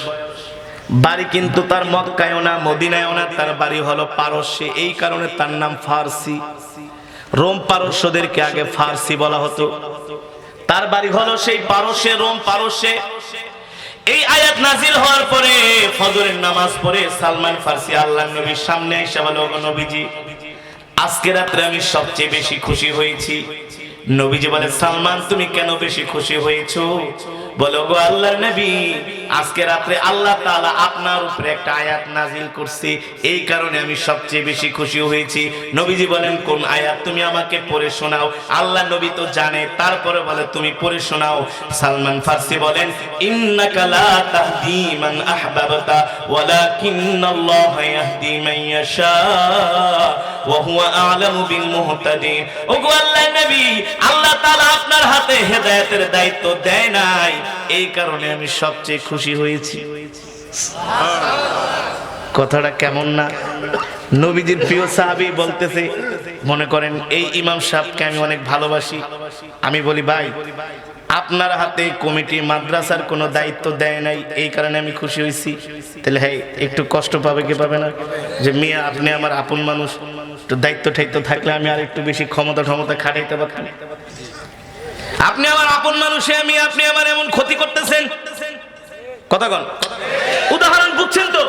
বাড়ি কিন্তু তার মক্কায়ও না, মদিনায়ও না, তার বাড়ি হলো পারস্যে। এই কারণে তার নাম ফারসি। রোম পারস্যদেরকে আগে ফারসি বলা হতো। তার বাড়ি হলো সেই পারস্যে, রোম পারস্যে। এই আয়াত নাজিল হওয়ার পরে ফজরের নামাজ পড়ে সালমান ফারসি আল্লাহর নবীর সামনে এসে বলল, ওগো নবীজি, আজকে রাতে আমি সবচেয়ে বেশি খুশি হয়েছি। নবীজি বলে, সালমান তুমি কেন বেশি খুশি হয়েছো? বলো, গো আল্লাহর নবী, আজকে রাতে আল্লাহ তাআলা আপনার উপরে একটা আয়াত নাজিল করছে, এই কারণে আমি সবচেয়ে বেশি খুশি হয়েছি। নবীজি বলেন, কোন আয়াত? তুমি আমাকে পড়ে শোনাও। আল্লাহ নবী তো জানে, তারপরে বলে, তুমি পড়ে শোনাও। সালমান ফারসি বলেন, ইন্নাকা লা তাহদি মান আহবাবতা ওয়ালাকিন্নাল্লাহা ইয়াহদি মান ইয়াশা ওয়া হুয়া আ'লামু বিল মুহতাদিন। ওগো আল্লাহর নবী, আল্লাহ তাআলা আপনার হাতে হেদায়েতের দায়িত্ব দেয় নাই, এই কারণে আমি সবচেয়ে খুশি হয়েছি। কথাটা কেমন না? নবীজির প্রিয় সাহাবী বলতেছে, মনে করেন এই ইমাম সাহেবকে আমি অনেক ভালোবাসি। আমি বলি, ভাই আপনার হাতে কমিটি মাদ্রাসার কোনো দায়িত্ব দেয় নাই, এই কারণে আমি খুশি হয়েছি। তাহলে হ্যাঁ, একটু কষ্ট পাবে কি পাবে না? যে মিয়া আপনি আমার আপন মানুষ, একটু দায়িত্ব ঠাইত্ব থাকলে আমি আর একটু বেশি ক্ষমতা খাটাইতে পারতাম। আপনি আমার আপন মানুষে আমি, আপনি আমার এমন ক্ষতি করতেছেন। কথা কন, উদাহরণ বুঝছেন তো?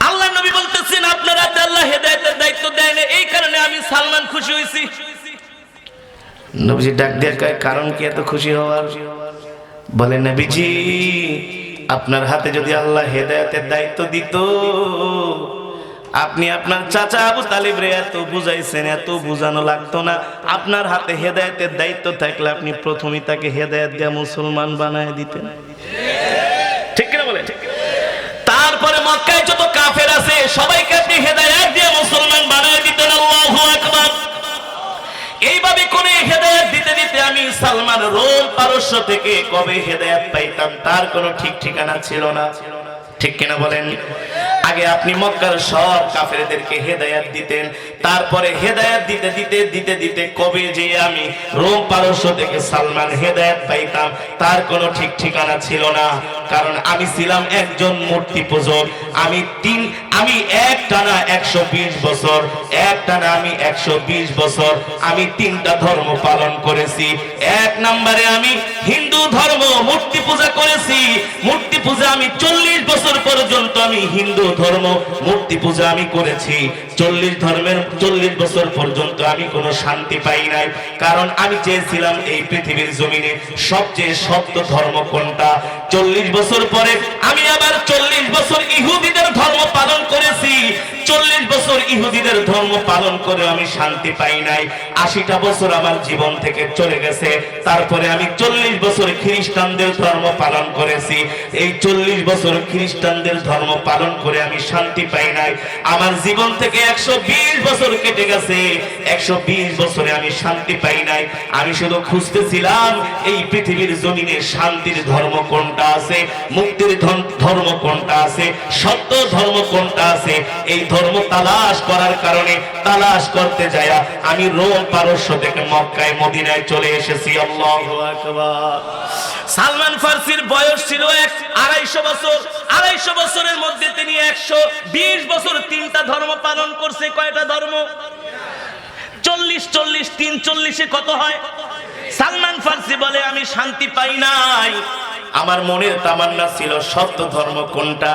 আল্লাহ নবী বলতেছেন, আপনার হাতে আল্লাহ হেদায়েতের দায়িত্ব দেয় না, এই কারণে আমি সালমান খুশি হয়েছি। নবীজি ডাক দিয়ে কয়, কারণ কি এত খুশি হওয়ার? বলে, নবীজি, আপনার হাতে যদি আল্লাহ হেদায়েতের দায়িত্ব দিত, আপনি আপনার চাচা আবু তালিব রে এত বুঝাইছেন, এত বুঝানো লাগতো না। আপনার হাতে হেদায়েতের দায়িত্ব থাকলে আপনি প্রথমেই তাকে হেদায়েত দিয়ে মুসলমান বানায় দিতেন। ঠিক কিনা বলেন? তারপরে মক্কায় যত কাফের আছে সবাইকে আপনি হেদায়েত দিয়ে মুসলমান বানায় দিতেন। আল্লাহু আকবার। এইভাবে করে হেদায়েত দিতে দিতে আমি সালমান রোম পারস্য থেকে কবে হেদায়েত পাইতাম তার কোনো ঠিক ঠিকানা ছিল না। ঠিক কিনা বলেন? আগে আপনি মক্কার সব কাফেরদেরকে হেদায়েত দিতেন, তারপরে হেদায়েত দিতে দিতে দিতে দিতে কবে যে আমি রোম পারস্য থেকে সালমান হেদায়েত পাইতাম তার কোনো ঠিক ঠিকানা ছিল না। কারণ আমি ছিলাম একজন মূর্তি পূজক। আমি একটানা 120 বছর, একটানা আমি 120 বছর আমি 3টা ধর্ম পালন করেছি। এক নম্বরে আমি হিন্দু ধর্ম মূর্তি পূজা করেছি। মূর্তি পূজা আমি 40 বছর পর্যন্ত আমি হিন্দু ধর্ম মূর্তি পূজা আমি করেছি। 40 বছর পর্যন্ত আমি কোনো শান্তি পাই নাই। কারণ আমি চেয়েছিলাম এই পৃথিবীর জমিনে সবচেয়ে সত্য ধর্ম কোনটা। 40 বছর পরে আমি আবার 40 বছর ইহুদিদের ধর্ম পালন করেছি। 40 বছর ইহুদিদের ধর্ম পালন করে আমি শান্তি পাই নাই। 80টা বছর আমার জীবন থেকে চলে গেছে। তারপরে আমি 40 বছর খ্রিস্টানদের ধর্ম পালন করেছি। এই 40 বছর খ্রিস্টানদের ধর্ম পালন করে আমি শান্তি পাই নাই। আমার জীবন থেকে 120 বছর কেটে গেছে। 120 বছরে আমি শান্তি পাই নাই। আমি শুধু খুঁজতেছিলাম এই পৃথিবীর জমিনে শান্তির ধর্ম কোনটা আছে, মুক্তির ধর্ম কোনটা আছে, সত্য ধর্ম কোনটা আছে। এই ধর্ম তালাশ করার কারণে তালাশ করতে যায় আমি রোম পারস্য থেকে মক্কায় মদিনায় চলে এসেছি। আল্লাহু আকবার। সালমান ফারসির বয়স ছিল 250 বছর। 250 বছরের মধ্যে তিনি 120 বছর 3টা ধর্ম পালন করছে। কয়টা ধর্ম? 40 40 3 40 কত হয়? সালমান ফারসি বলে, আমি শান্তি পাই নাই। আমার মনের তামান্না ছিল সত্য ধর্ম কোনটা।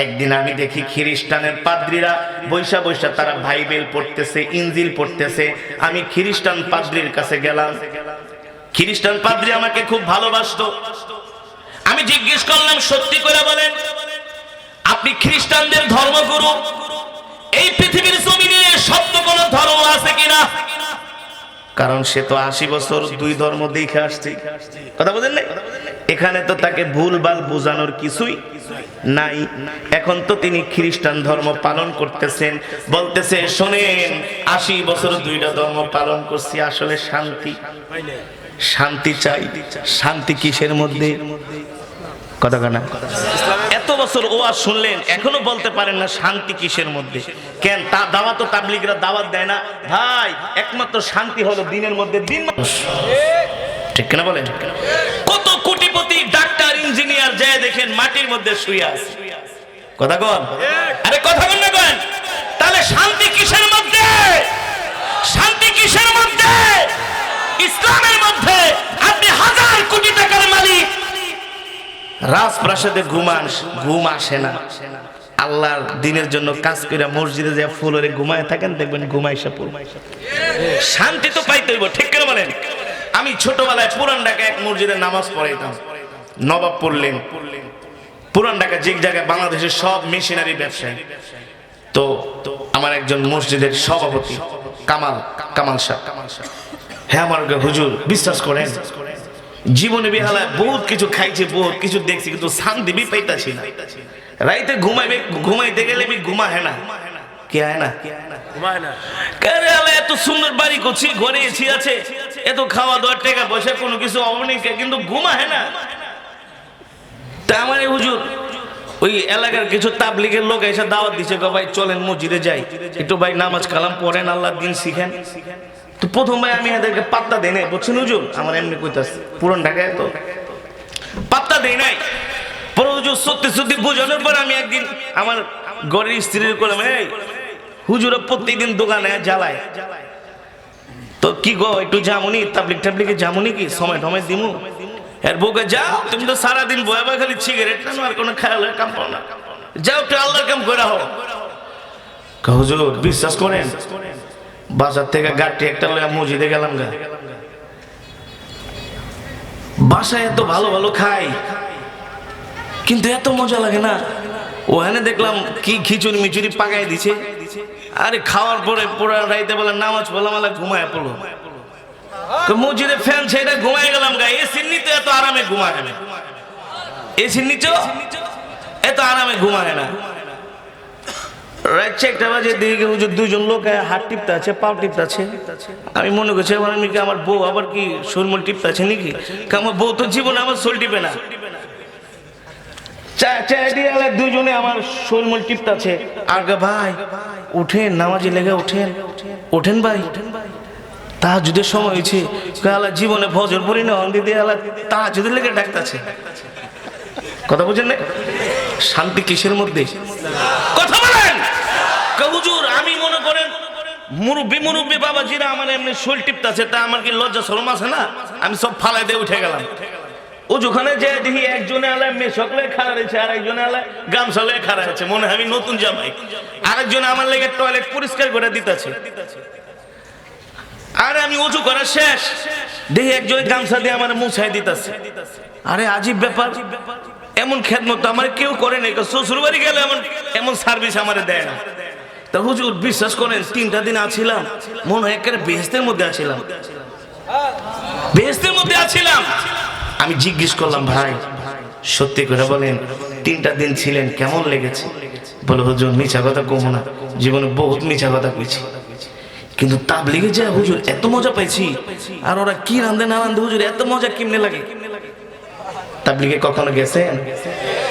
একদিন আমি দেখি খ্রিস্টানের পাদ্রীরা বৈশা বৈশা তারা বাইবেল পড়তেছে, ইনজিল পড়তেছে। আমি খ্রিস্টান পাদ্রীর কাছে গেলাম। খ্রিস্টান পাদ্রী আমাকে খুব ভালোবাসতো। আমি জিজ্ঞেস করলাম, সত্যি করে বলেন, আপনি খ্রিস্টানদের ধর্মগুরু, এই পৃথিবীর জমিনে সত্য কোন ধর্ম আছে কিনা? কারণ সে তো 80 বছর দুই ধর্ম দেখে আসছে, কথা বলেন না? এখানে তো তাকে ভুলভাল বোঝানোর কিছুই নাই। এখন তো তিনি খ্রিস্টান ধর্ম পালন করতেছেন, বলতেছে শোনেন 80 বছর দুইটা ধর্ম পালন করছি, আসলে শান্তি শান্তি চাই। শান্তি কিসের মধ্যে? কথা না, এত বছর ওয়াজ শুনলেন, এখনো বলতে পারেন না শান্তি কিসের মধ্যে? কেন তা দাওয়াত তাবলীগরা দাওয়াত দেয় না? ভাই একমাত্র শান্তি হলো দিনের মধ্যে দিন মানুষ, ঠিক কিনা বলেন? কত কোটিপতি ডাক্তার ইঞ্জিনিয়ার যায় দেখেন মাটির মধ্যে শুয়ে আছে, কথা কন, আরে কথা বল না কেন? তাহলে শান্তি কিসের মধ্যে? শান্তি কিসের মধ্যে? ইসলামের মধ্যে। আপনি হাজার কোটি টাকার মালিক, রাজপ্রাসাদে ঘুম আসে না, আল্লাহর দিনের জন্য কাজ করে মসজিদে যায় ফুলরে ঘুমায় থাকেন, দেখবেন ঘুমাইসা পড়বে। শান্তি তো পাইতে হইব, ঠিক করে বলেন? আমি ছোটবেলায় পুরান ঢাকা এক মসজিদে নামাজ পড়াইতাম, নবাব পড়লেন। পুরান ঢাকা যে জায়গায় বাংলাদেশের সব মেশিনারি ব্যবসায়ী, তো আমার একজন মসজিদের সভাপতি কামাল শাহ, হ্যাঁ আমার হুজুর বিশ্বাস করেন জীবনে বেহালায় বহুত কিছু খাইছে, বহুত কিছু দেখছি, কিন্তু শান্তি বি পাইতাছি না। রাইতে ঘুমাইতে গেলে ঘুমা হয় না, কে হয় না? এত সুন্দর বাড়ি করছি, ঘরে এসি আছে, এত খাওয়া দাওয়া টাকা পয়সা কোনো কিছু অনেক, কিন্তু ঘুমা হয় না। তা আমার হুজুর ওই এলাকার কিছু তাবলীগের লোক এসে দাওয়াত দিছে, ভাই চলেন মসজিদে যাই, একটু ভাই নামাজ কালাম পড়েন, আল্লাহর দিন শিখেন। তো প্রথম ভাই আমি এদেরকে পাত্তা দেই নাই, বুঝছেন হুজুর? আমার এমনি কইতাছে পুরান ঢাকায় তো পাত্তা দেই নাই। পরে হুজুর সত্যি বোঝানোর পর আমি একদিন আমার ঘরের স্ত্রীর করলাম, এই হুজুর প্রত্যেকদিন দোকানে জ্বালায়, তো কি গো একটু জামুনি তাবলিগে জামুনি, কি সময় টময় দিমু? এর বউকে যাও, তুমি তো সারাদিন বয়ে বয়ে খালি সিগারেট টানো, আর কোনো খেয়ালের কাম পাও না, যাও একটু আল্লাহর কাম করে হোক। হুজুর বিশ্বাস করেন বাজার থেকে গাড়ি একটা লয়া মসজিদে গেলাম, বাসায় এত ভালো ভালো খাই, কিন্তু এত মজা লাগে না। ওখানে দেখলাম কি খিচুড়ি মিচুড়ি পাকাই দিছে, আরে খাওয়ার পরে পুরা রাইতে বলে নামাজ পড়লাম, আল্লাহ ঘুমায় পড়লো। মসজিদে ফ্যান ছেড়ে ঘুমায় গেলাম, এসির নিতে এত আরামে ঘুমায় না, এসির নিচে এত আরামে ঘুমায় না। রাত 1টা বাজে দিকে হুজুর দুইজন লোক হাত টিপতে আছে, পাও টিপতে আছে। আমি মনে করছি আমার বউ আবার কি শোলমোল টিপতে আছে নাকি? আমার বউ তো জীবনে আমার শোল টিপে না। দুইজনে আমার শোলমোল টিপতে আছে। আগে ভাই উঠেন, নামাজি লেগে ওঠেন ভাই, তাহাজ্জুদের সময় হয়েছে, জীবনে ফজর পড়ি না, দিদি তাহাজ্জুদের লেগে ডাকতেছে, কথা বুঝেন না? শান্তি কিসের মধ্যে? কথা বলেন হুজুর। আমি মনে করেন মুরব্বী বাবাজিরা আমার এমনি শোল টিপতেছে, তা আমার কি লজ্জা শরম আছে না? আমি সব ফালাই দিয়ে উঠে গেলাম। ও যেখানে যে দেখি একজনে আলায় মেশক লে খাড়া রয়েছে, আর একজনে আলায় গামছা লে খাড়া আছে, মনে হয় আমি নতুন জামাই। আরেকজনে আমার লেগে টয়লেট পরিষ্কার করে দিতেছে, আর আমি উঁচু করা শেষ দেখি একজনে গামছা দিয়ে আমার মুছাই দিতেছে। আরে আজীব ব্যাপার, এমন খেদমত আমার কেউ করে নাই। শ্বশুর বাড়ি গেলে এমন সার্ভিস আমার দেয় না। তা হুজুর বিশ্বাস করেন 3টা দিন আছিলাম, মনে হয় একেবারে বেহেশতের মধ্যে আছিলাম, বেহেশতের মধ্যে আছিলাম। আমি জিজ্ঞেস করলাম, ভাই সত্যি করে বলেন 3টা দিন ছিলেন কেমন লেগেছে? বলে হুজুর মিছা কথা কম না, জীবনে বহুত মিছা কথা কইছি, কিন্তু তাবলীগে যায় হুজুর এত মজা পাইছি। আর ওরা কি রান্ধে না রান্ধে হুজুর এত মজা কেমনে লাগে? তাবলীগে কখনো গেছেন?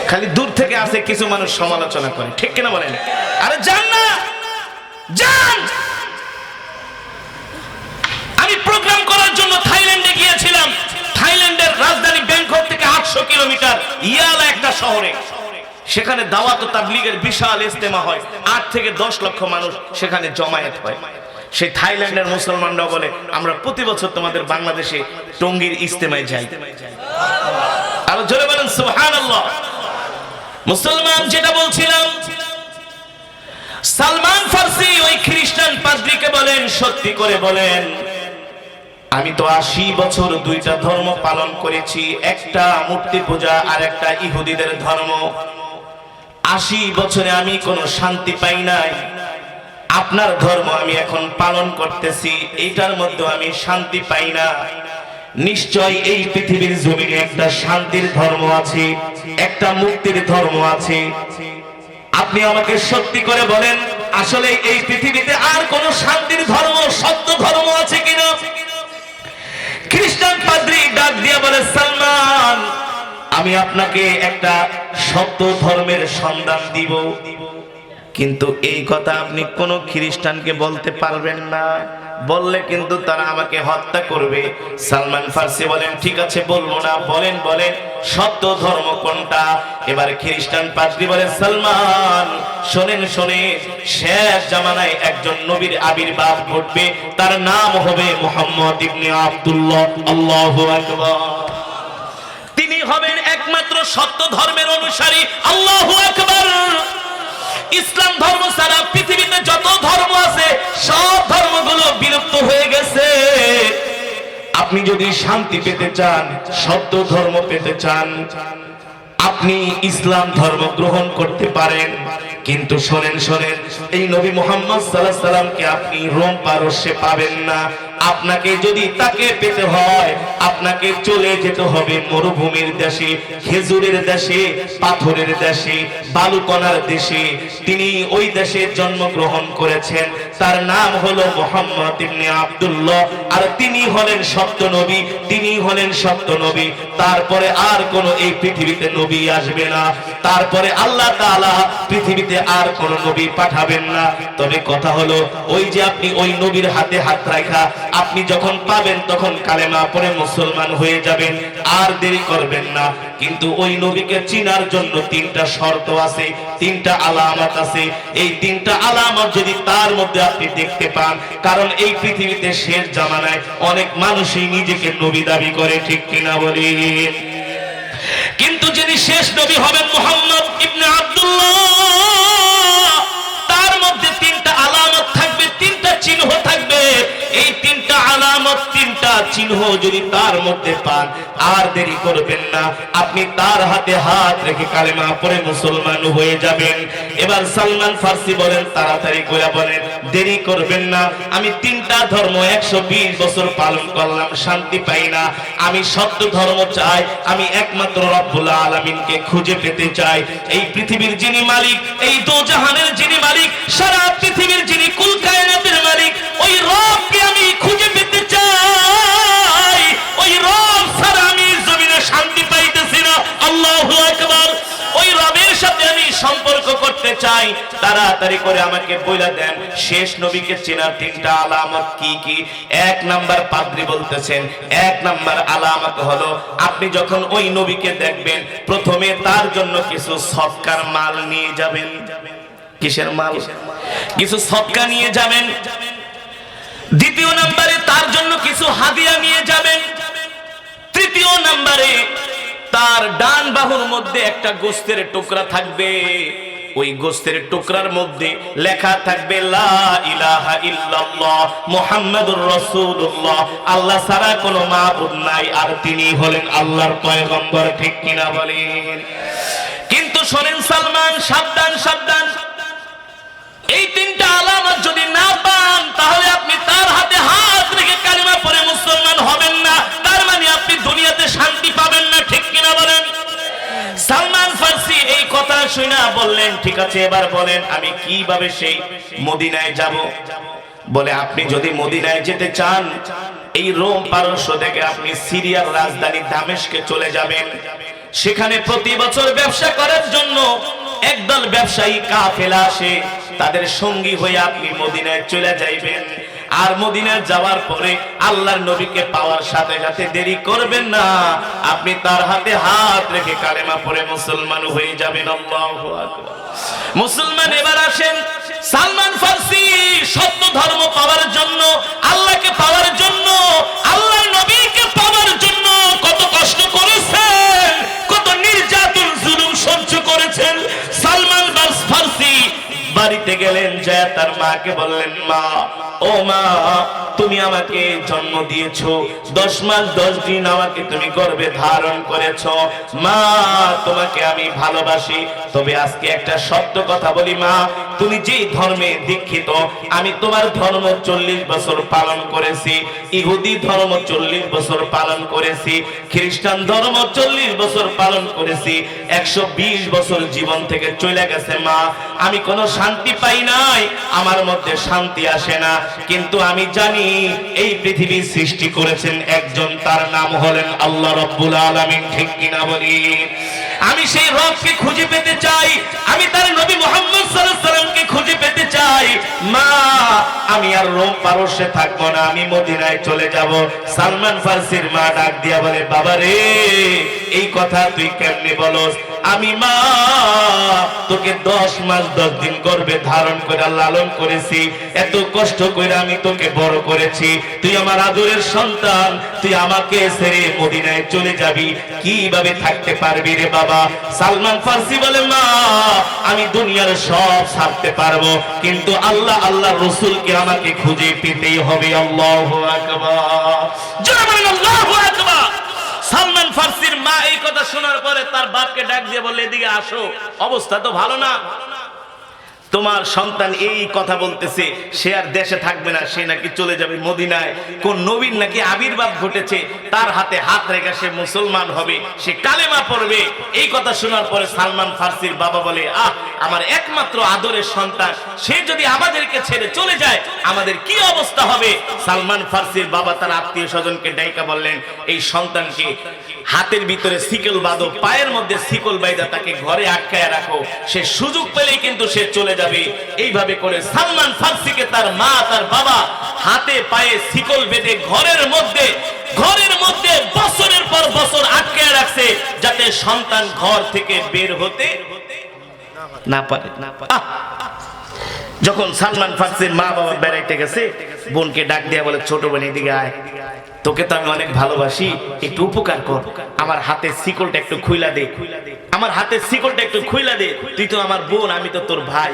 খালি দূর থেকে আসে কিছু মানুষ সমালোচনা করে, ঠিক কিনা বলেন? আরে যান না, যান। আমি প্রোগ্রাম করার জন্য থাইল্যান্ডে গিয়েছিলাম। থাইল্যান্ডের রাজধানী ব্যাংকক থেকে 800 কিলোমিটার ইয়ালা একটা শহরে, সেখানে দাওয়াত ও তাবলীগের বিশাল ইজতেমা হয়, 8 থেকে 10 লক্ষ মানুষ সেখানে জমায়েত হয়। সেই থাইল্যান্ডের মুসলমানরা বলে, আমরা প্রতি বছর তোমাদের বাংলাদেশে টঙ্গীর ইজতেমায় যাই। আর জোরে বলেন সুবহানাল্লাহ। মুসলমান, যেটা বলছিলাম, সালমান ফার্সি ওই খ্রিস্টান পাদ্রীকে বলেন, সত্যি করে বলেন, আমি তো 80 বছর দুইটা ধর্ম পালন করেছি, একটা মূর্তি পূজা আর একটা ইহুদিদের ধর্ম। 80 বছরে আমি কোনো শান্তি পাই নাই। আপনার ধর্ম আমি এখন পালন করতেছি, এইটার মধ্যে আমি শান্তি পাই না। নিশ্চয় এই পৃথিবীর জমিনে একটা শান্তির ধর্ম আছে, একটা মুক্তির ধর্ম আছে। আপনি আমাকে সত্যি করে বলেন, আসলে এই পৃথিবীতে আর কোন শান্তির ধর্ম, সত্য ধর্ম আছে কিনা? খ্রিস্টান পাদ্রী ডাক দিয়ে বলে, সালমান, আমি আপনাকে একটা সত্য ধর্মের সন্ধান দিব, কিন্তু এই কথা আপনি কোন খ্রিস্টানকে বলতে পারবেন না, বললে কিন্তু তারা আমাকে হত্যা করবে। সালমান ফার্সি বলেন, ঠিক আছে, বলবো না, বলেন বলেন সত্য ধর্ম কোনটা? এবার খ্রিস্টান পাদ্রী বলে, সালমান শোনেন শোনেন, শেষ জামানায় একজন নবীর আবির্ভাব ঘটবে, তার নাম হবে মুহাম্মদ ইবনে আব্দুল্লাহ। আল্লাহু আকবার। তিনি হবেন একমাত্র সত্য ধর্মের অনুসারী। আল্লাহু আকবার। ইসলাম ধর্ম ছাড়া পৃথিবীতে যত ধর্ম আছে সব ধর্মগুলো বিলুপ্ত হয়ে গেছে। আপনি যদি শান্তি পেতে চান, সত্য ধর্ম পেতে চান, আপনি ইসলাম ধর্ম গ্রহণ করতে পারেন, কিন্তু শোনেন শোনেন, এই নবী মুহাম্মদ সাল্লাল্লাহু আলাইহি সাল্লামকে আপনি রোম পারস্যে পাবেন না। আপনাকে যদি তাকে পেতে হয়, আপনাকে চলে যেতে হবে মরুভূমির দেশে, খেজুরের দেশে, পাথরের দেশে, বালুকণার দেশে। তিনি ওই দেশে জন্মগ্রহণ করেছেন, তার নাম হলো মুহাম্মদ ইবনে আব্দুল্লাহ, আর তিনি হলেন সত্য নবী, তিনি হলেন সত্য নবী। তারপরে আর কোন এই পৃথিবীতে নবী আসবে না, তারপরে আল্লাহ তাআলা পৃথিবীতে আর কোন নবী পাঠাবেন না। তবে কথা হলো, ওই যে আপনি ওই নবীর হাতে হাত রাখা আপনি যখন পাবেন, তখন কালেমা পড়ে মুসলমান হয়ে যাবেন, আর দেরি করবেন না। কিন্তু ওই নবীকে চিনার জন্য 3টা শর্ত আছে, 3টা আলামত আছে। এই 3টা আলামত যদি তার মধ্যে আপনি দেখতে পান, কারণ এই পৃথিবীতে শেষ জামানায় অনেক মানুষই নিজেকে নবী দাবি করে, ঠিক কিনা বলি? কিন্তু যিনি শেষ নবী হবেন মুহাম্মদ ইবনে আব্দুল্লাহ, তার মধ্যে 3টা আলামত থাকবে, 3টা চিহ্ন থাকবে। এই 3টা আলামত, 3টা চিহ্ন যদি তার মধ্যে পান, আর দেরি করবেন না, আপনি তার হাতে হাত রেখে কালেমা পড়ে মুসলমান হয়ে যাবেন। এবার সালমান ফার্সি বলেন, তাড়াতাড়ি করে বলেন, দেরি করবেন না। আমি 3টা ধর্ম 120 বছর পালন করলাম, শান্তি পাই না। আমি সত্য ধর্ম চাই, আমি একমাত্র রব্বুল আলামিনকে খুঁজে পেতে চাই। এই পৃথিবীর যিনি মালিক, এই দোজাহানের যিনি মালিক, সারা পৃথিবীর যিনি কুল কায়নাতের মালিক, ওই রবকে আমি খুঁজে পেতে চাই। ওই রব ছাড়া আমি জমিনে শান্তি পাইতেছি না। আল্লাহু আকবার। ওই রবের সাথে আমি সম্পর্ক করতে চাই। তাড়াতাড়ি করে আমাকে বলে দেন, শেষ নবীকে চেনার 3টা আলামত কি কি? 1 নাম্বার পাদ্রী বলতেছেন, 1 নাম্বার আলামত হলো, আপনি যখন ওই নবীকে দেখবেন, প্রথমে তার জন্য কিছু সদকার মাল নিয়ে যাবেন। কিসের মাল? কিছু সদকা নিয়ে যাবেন। দ্বিতীয় নম্বরে তার জন্য কিছু হাদিয়া নিয়ে যাবেন। তৃতীয় নম্বরে তার ডান বাহুর মধ্যে একটা গোশতের টুকরা থাকবে, ওই গোশতের টুকরার মধ্যে লেখা থাকবে লা ইলাহা ইল্লাল্লাহ মুহাম্মাদুর রাসূলুল্লাহ, আল্লাহ ছাড়া কোনো মাবুদ নাই, আর তিনি হলেন আল্লাহর পয়গম্বর, ঠিক কিনা বলেন? কিন্তু শোনেন সালমান, সাবধান সাবধান, এই 3টা আলামত যদি না পান, তাহলে আপনি তার হাতে হাত রেখে কালিমা পড়ে মুসলমান হবেন না। তার মানে আপনি দুনিয়াতে শান্তি পাবেন না, ঠিক কিনা বলেন? সালমান ফার্সি এই কথা শুনে বললেন, ঠিক আছে, এবার বলেন আমি কিভাবে সেই মদিনায় যাব? বলে, আপনি যদি মদিনায় যেতে চান, এই রোম পারস্য থেকে আপনি সিরিয়ার রাজধানী দামেস্কে চলে যাবেন। সেখানে প্রতি বছর ব্যবসা করার জন্য একদল ব্যবসায়ী কাফেলা আসে, তাদের সঙ্গী হয়ে আপনি মদিনায় চলে যাইবেন। আর মদিনায় যাওয়ার পরে আল্লাহর নবীকে পাওয়ার সাথে সাথে দেরি করবেন না, আপনি তার হাতে হাত রেখে কালেমা পড়ে মুসলমান হয়ে যাবেন। আল্লাহু আকবার। মুসলমান এবার আসেন, সালমান ফার্সি সত্য ধর্ম পাওয়ার জন্য, আল্লাহকে পাওয়ার জন্য, আল্লাহর নবীকে পাওয়ার জন্য কত কষ্ট করেছেন, কত নির্যাতন জুলুম সহ্য করেছেন। বাড়িতে গেলেন, যায় তার মাকে বললেন, মা, ও মা, তুমি আমাকে জন্ম দিয়েছো, 10 মাস 10 দিন আমাকে তুমি গর্ভে ধারণ করেছো। মা, তোমাকে আমি ভালোবাসি, তবে আজকে একটা সত্য কথা বলি মা, তুমি যেই ধর্মে দীক্ষিত, আমি তোমার ধর্ম 40 বছর পালন করেছি, ইহুদি ধর্ম 40 বছর পালন করেছি, খ্রিস্টান ধর্ম 40 বছর পালন করেছি, 120 বছর জীবন থেকে চলে গেছে মা, আমি কোনো শান্তি পাই নাই, আমার মধ্যে শান্তি আসে না। কিন্তু আমি জানি এই পৃথিবী সৃষ্টি করেছেন একজন, তার নাম হলেন আল্লাহ রাব্বুল আলামিন। ঠিক কিনা বলি? আমি সেই রবকে খুঁজে পেতে চাই, আমি তার নবী মুহাম্মদ সাল্লাল্লাহু আলাইহি সাল্লামকে খুঁজে পেতে চাই। মা, আমি আর রোম পারস্যে থাকবো না, আমি মদিনায় চলে যাব। সালমান ফার্সির মা ডাক দিয়া বলে, বাবা রে, এই কথা তুই কেমনে বলস? আমি মা তোকে 10 মাস 10 দিন গর্ভে ধারণ করে লালন করেছি, এত কষ্ট করে আমি তোকে বড় করেছি, তুই আমার আদরের সন্তান, তুই আমাকে ছেড়ে মদিনায় চলে যাবি, কিভাবে থাকতে পারবি রে বাবা? সালমান ফার্সি বলে, মা, আমি দুনিয়ার সব ছাড়তে পারবো, কিন্তু আল্লাহ আল্লাহ রসুলকে আমাকে খুঁজে পেতেই হবে। আল্লাহু আকবার, জোরে বলেন আল্লাহু আকবার। সালমান ফার্সির মা এই কথা শোনার পরে তার বাপকে ডাক দিয়ে বলে, এদিকে আসো, অবস্থা তো ভালো না, তোমার সন্তান এই কথা বলতেছে, সে আর দেশে থাকবে না, সে নাকি চলে যাবে মদিনায়, কোন নবীর নাকি আবির্ভাব ঘটেছে, তার হাতে হাত রেখে সে মুসলমান হবে, সে কালেমা পড়বে। এই কথা শোনার পরে সালমান ফার্সির বাবা বলে, আমার একমাত্র আদরের সন্তান, সে যদি আমাদেরকে ছেড়ে চলে যায়, আমাদের কি অবস্থা হবে? সালমান ফার্সির বাবা তার আত্মীয় স্বজনকে ডাইকা বললেন, এই সন্তানকে হাতের ভিতরে শিকল বাঁধো, পায়ের মধ্যে শিকল বাইধা তাকে ঘরে আটকায় রাখো, সে সুযোগ পেলেই কিন্তু সে চলে যাবে। এইভাবে করে সালমান ফার্সিকে তার মা তার বাবা হাতে পায়ে শিকল বেঁধে ঘরের মধ্যে বছরের পর বছর আটকায় রাখছে, যাতে সন্তান ঘর থেকে বের হতে না পারে। যখন সালমান ফার্সির মা বাবা বেড়াইতে গেছে, বোনকে ডাক দিয়া বলে, ছোট বোন এদিকে আয়, তোকে তো আমি অনেক ভালোবাসি, একটু উপকার কর, আমার হাতের শিকলটা একটু খুইলা দে, আমার হাতের শিকলটা একটু খুইলা দে, তুই তো আমার বোন, আমি তো তোর ভাই।